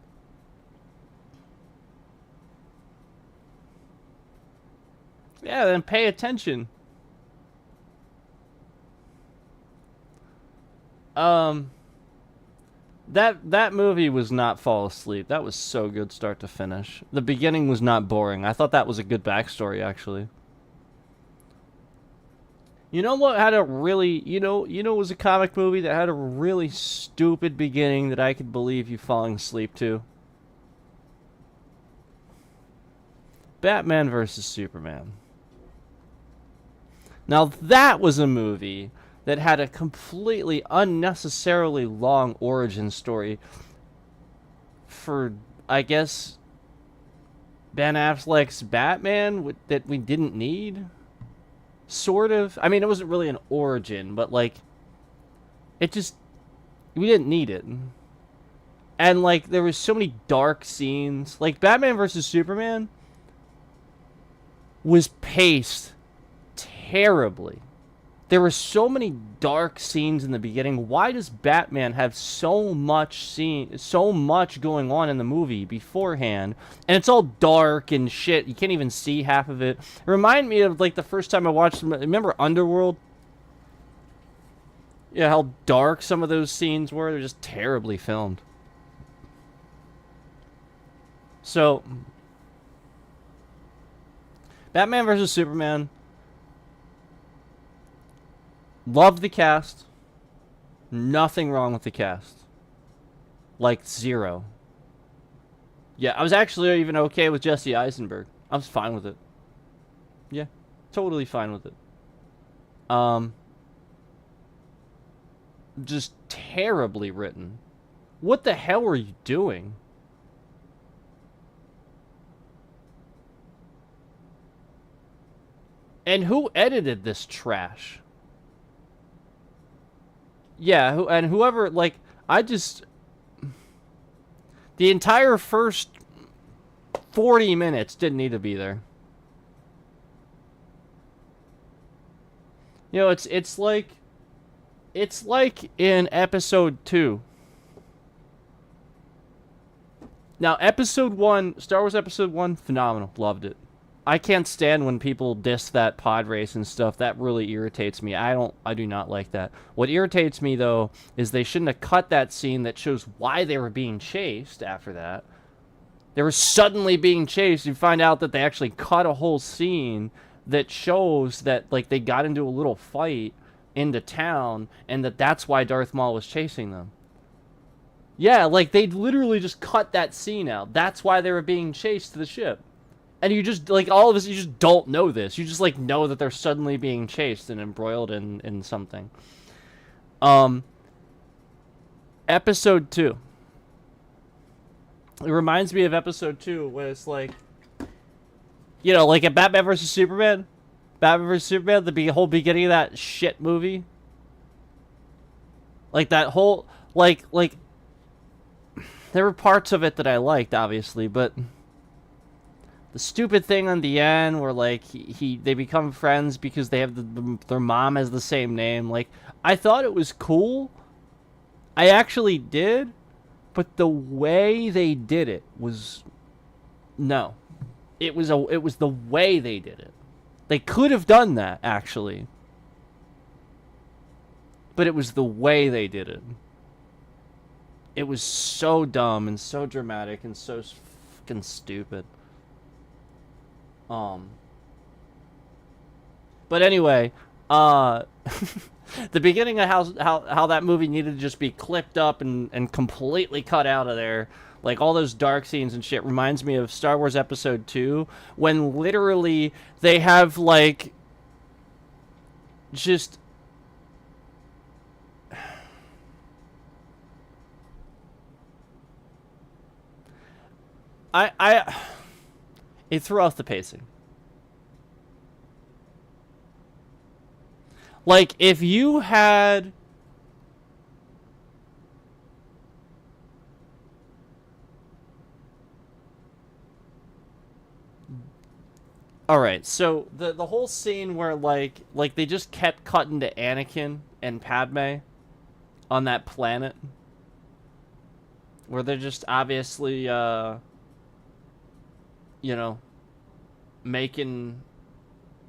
Yeah, then pay attention. Um, that movie was not fall asleep. That was so good, start to finish. The beginning was not boring. I thought that was a good backstory, actually. You know what had a really, it was a comic movie that had a really stupid beginning that I could believe you falling asleep to? Batman versus Superman. Now that was a movie that had a completely unnecessarily long origin story for, I guess, Ben Affleck's Batman that we didn't need. Sort of. I mean, it wasn't really an origin, but like, it just, we didn't need it. And like, there was so many dark scenes. Like, Batman versus Superman was paced terribly. There were so many dark scenes in the beginning. Why does Batman have so much going on in the movie beforehand, and it's all dark and shit? You can't even see half of it. Remind me of like the first time I watched. Remember Underworld? Yeah, how dark some of those scenes were. They're just terribly filmed. So, Batman versus Superman. Loved the cast. Nothing wrong with the cast. Like, zero. Yeah, I was actually even okay with Jesse Eisenberg. I was fine with it. Yeah, totally fine with it. Just terribly written. What the hell were you doing? And who edited this trash? Yeah, whoever, like, the entire first 40 minutes didn't need to be there. You know, it's like in episode 2. Now, episode 1, Star Wars episode 1, phenomenal. Loved it. I can't stand when people diss that pod race and stuff. That really irritates me. I do not like that. What irritates me, though, is they shouldn't have cut that scene that shows why they were being chased after that. They were suddenly being chased. You find out that they actually cut a whole scene that shows that, like, they got into a little fight into town, and that's why Darth Maul was chasing them. Yeah, like, they literally just cut that scene out. That's why they were being chased to the ship. And you just, like, all of us, you just don't know this. You just, like, know that they're suddenly being chased and embroiled in something. Episode 2. It reminds me of episode 2, where it's like, you know, like in Batman vs. Superman. Batman vs. Superman, the whole beginning of that shit movie. Like, that whole, like, there were parts of it that I liked, obviously, but the stupid thing on the end where, like, they become friends because they have their mom has the same name. Like, I thought it was cool. I actually did. But the way they did it was... No. It was the way they did it. They could have done that, actually. But it was the way they did it. It was so dumb and so dramatic and so fucking stupid. But anyway, the beginning of how that movie needed to just be clipped up and completely cut out of there, like all those dark scenes and shit, reminds me of Star Wars Episode 2, when literally they have, like, just... It threw off the pacing. Like, if you had... Alright, so the whole scene where, like they just kept cutting to Anakin and Padme on that planet, where they're just obviously, you know, making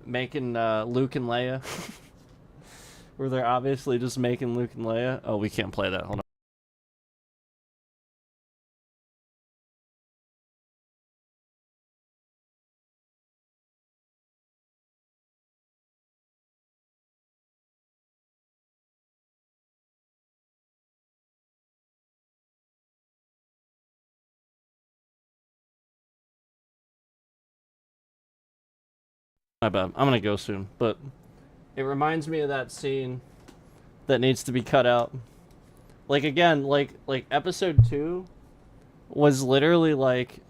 making Luke and Leia, where they're obviously just making Luke and Leia. Oh, we can't play that. Hold on. My bad. I'm gonna go soon, but it reminds me of that scene that needs to be cut out. Like again, like episode 2 was literally like,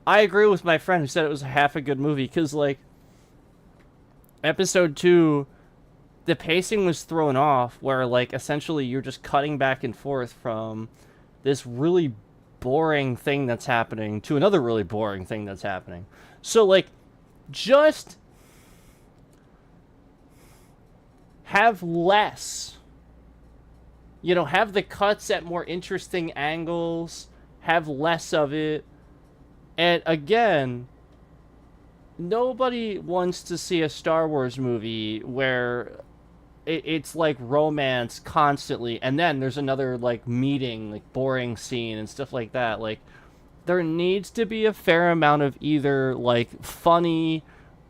I agree with my friend who said it was half a good movie, because like episode 2, the pacing was thrown off, where like essentially you're just cutting back and forth from this really boring thing that's happening to another really boring thing that's happening. So like, just have less. You know, have the cuts at more interesting angles, have less of it. And again, nobody wants to see a Star Wars movie where it's like romance constantly, and then there's another like meeting, like boring scene and stuff like that. Like, there needs to be a fair amount of either like funny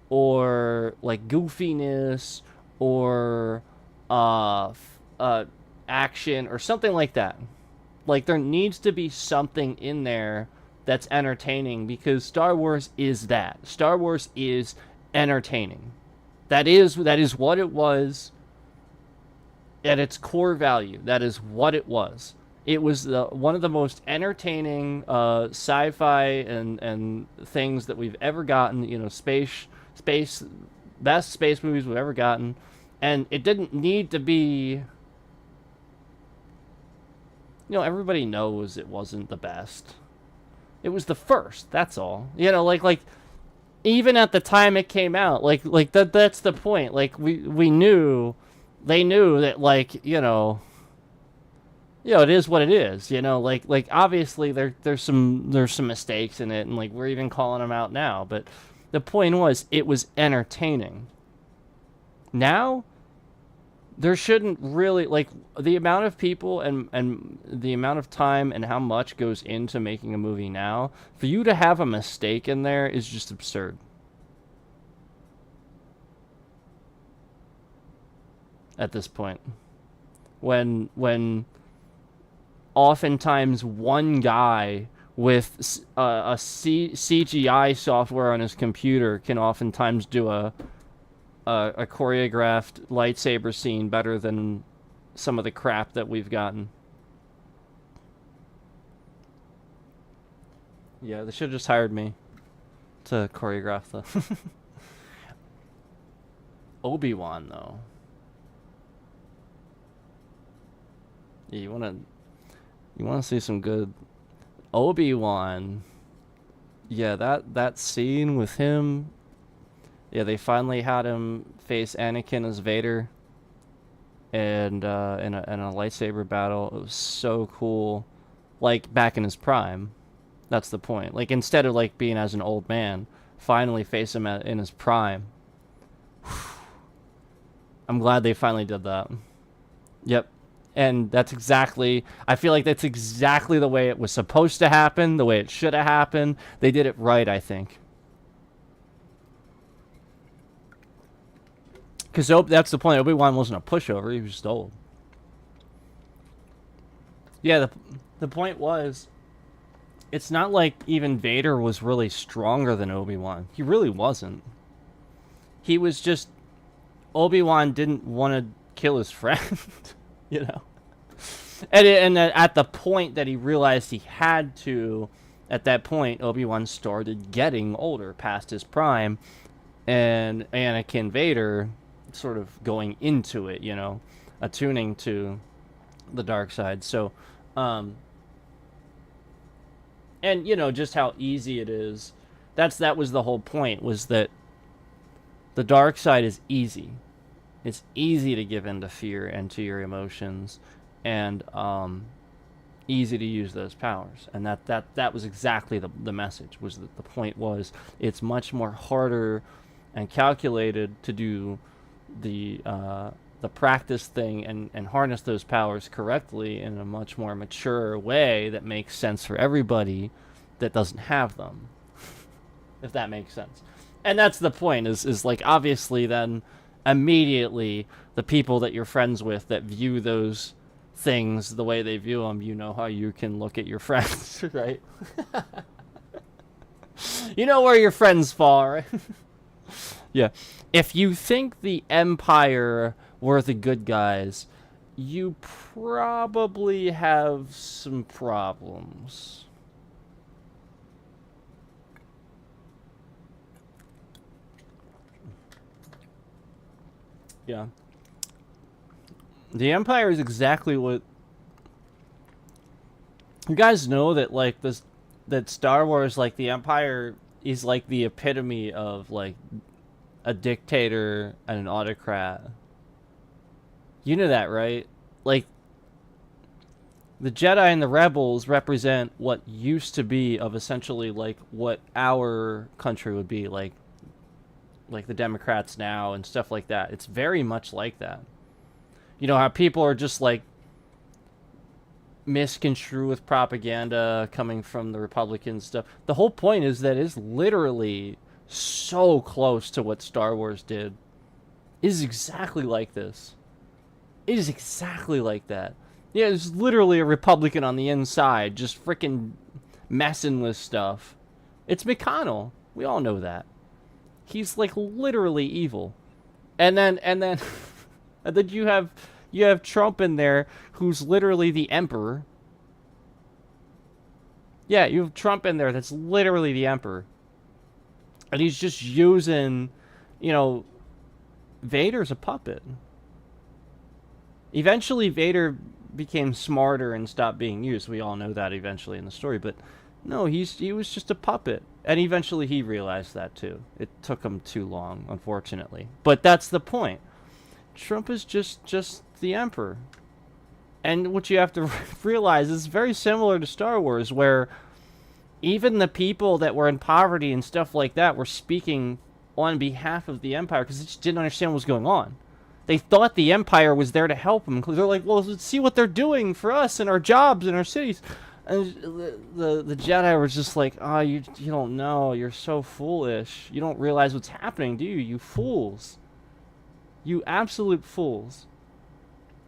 or like goofiness or action or something like that. Like, there needs to be something in there that's entertaining, because Star Wars is that. Star Wars is entertaining. That is what it was at its core value. That is what it was. It was one of the most entertaining sci-fi and things that we've ever gotten. You know, space, best space movies we've ever gotten, and it didn't need to be. You know, everybody knows it wasn't the best. It was the first. That's all. You know, like even at the time it came out, like that's the point. Like we knew, they knew that, like, you know, it is what it is. You know, like obviously there's some mistakes in it, and like we're even calling them out now. But the point was, it was entertaining. Now, there shouldn't really, like, the amount of people and the amount of time and how much goes into making a movie now, for you to have a mistake in there is just absurd. At this point, when oftentimes one guy with CGI software on his computer can oftentimes do a choreographed lightsaber scene better than some of the crap that we've gotten. Yeah, they should have just hired me to choreograph the Obi-Wan, though. Yeah, you wanna see some good Obi-Wan. Yeah, that scene with him. Yeah, they finally had him face Anakin as Vader, and in a lightsaber battle. It was so cool, like back in his prime. That's the point. Like, instead of like being as an old man, finally face him in his prime. I'm glad they finally did that. Yep. And that's exactly, I feel like that's exactly the way it was supposed to happen, the way it should have happened. They did it right, I think. Because that's the point. Obi-Wan wasn't a pushover. He was just old. Yeah, the point was, it's not like even Vader was really stronger than Obi-Wan. He really wasn't. He was just, Obi-Wan didn't want to kill his friend, you know? And at the point that he realized he had to, at that point, Obi-Wan started getting older, past his prime, and Anakin Vader sort of going into it, you know, attuning to the dark side. So, and you know, just how easy it is. That was the whole point, was that the dark side is easy. It's easy to give in to fear and to your emotions, and easy to use those powers. And that was exactly the message. Was that the point was it's much more harder and calculated to do the practice thing and harness those powers correctly in a much more mature way that makes sense for everybody that doesn't have them. If that makes sense. And that's the point, is like, obviously then immediately the people that you're friends with that view those things the way they view them, you know how you can look at your friends, right? You know where your friends fall, right? Yeah. If you think the Empire were the good guys, you probably have some problems. Yeah. The Empire is exactly what... You guys know that, like, that Star Wars, like, the Empire is, like, the epitome of, like, a dictator and an autocrat. You know that, right? Like, the Jedi and the Rebels represent what used to be of essentially, like, what our country would be, like the Democrats now and stuff like that. It's very much like that. You know how people are just, like, misconstrue with propaganda coming from the Republican stuff. The whole point is that it's literally so close to what Star Wars did. It is exactly like this. It is exactly like that. Yeah, there's literally a Republican on the inside just freaking messing with stuff. It's McConnell. We all know that. He's, like, literally evil. And then and then you have Trump in there, who's literally the emperor. Yeah, you have Trump in there that's literally the emperor. And he's just using, you know, Vader's a puppet. Eventually, Vader became smarter and stopped being used. We all know that eventually in the story. But no, he was just a puppet. And eventually he realized that too. It took him too long, unfortunately. But that's the point. Trump is just the emperor. And what you have to realize is very similar to Star Wars, where even the people that were in poverty and stuff like that were speaking on behalf of the Empire because they just didn't understand what was going on. They thought the Empire was there to help them. They're like, well, let's see what they're doing for us and our jobs and our cities. And the Jedi were just like, oh, you don't know. You're so foolish. You don't realize what's happening, do you? You fools. You absolute fools.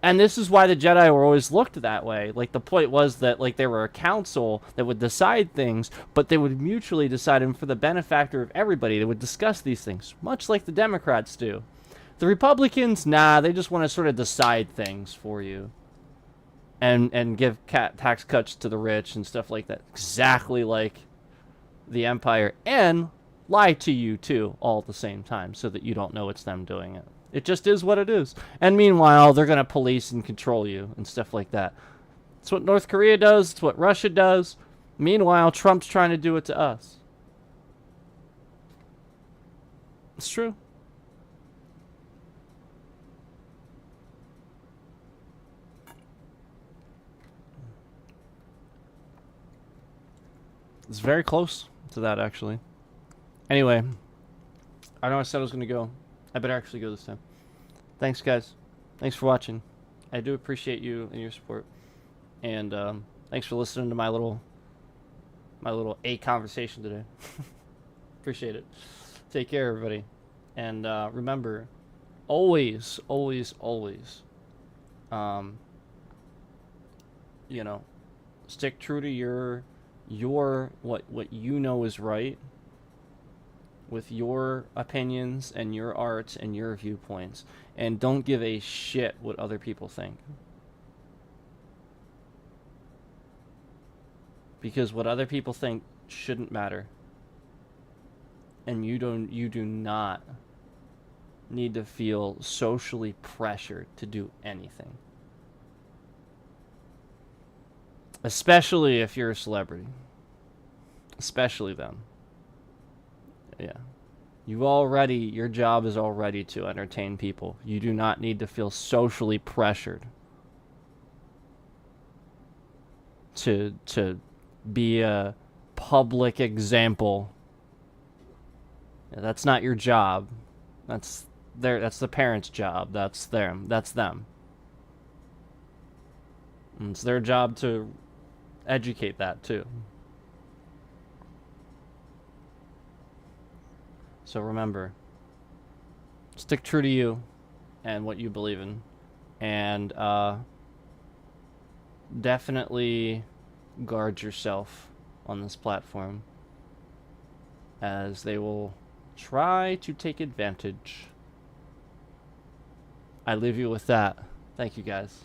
And this is why the Jedi were always looked that way. Like, the point was that, like, they were a council that would decide things, but they would mutually decide them for the benefactor of everybody. They would discuss these things, much like the Democrats do. The Republicans, nah, they just want to sort of decide things for you. And give tax cuts to the rich and stuff like that. Exactly like the Empire. And lie to you, too, all at the same time, so that you don't know it's them doing it. It just is what it is. And meanwhile, they're going to police and control you and stuff like that. It's what North Korea does. It's what Russia does. Meanwhile, Trump's trying to do it to us. It's true. It's very close to that, actually. Anyway, I know I said I was going to go. I better actually go this time. Thanks, guys. Thanks for watching. I do appreciate you and your support. And thanks for listening to my little A conversation today. Appreciate it. Take care, everybody. And remember, always, always, always, you know, stick true to your what you know is right, with your opinions and your arts and your viewpoints, and don't give a shit what other people think, because what other people think shouldn't matter, and you do not need to feel socially pressured to do anything. Especially if you're a celebrity. Especially then. Yeah. Your job is already to entertain people. You do not need to feel socially pressured. to be a public example. That's not your job. That's the parents' job. That's them. And it's their job to educate that too. So remember, stick true to you and what you believe in, and definitely guard yourself on this platform, as they will try to take advantage. I leave you with that. Thank you, guys.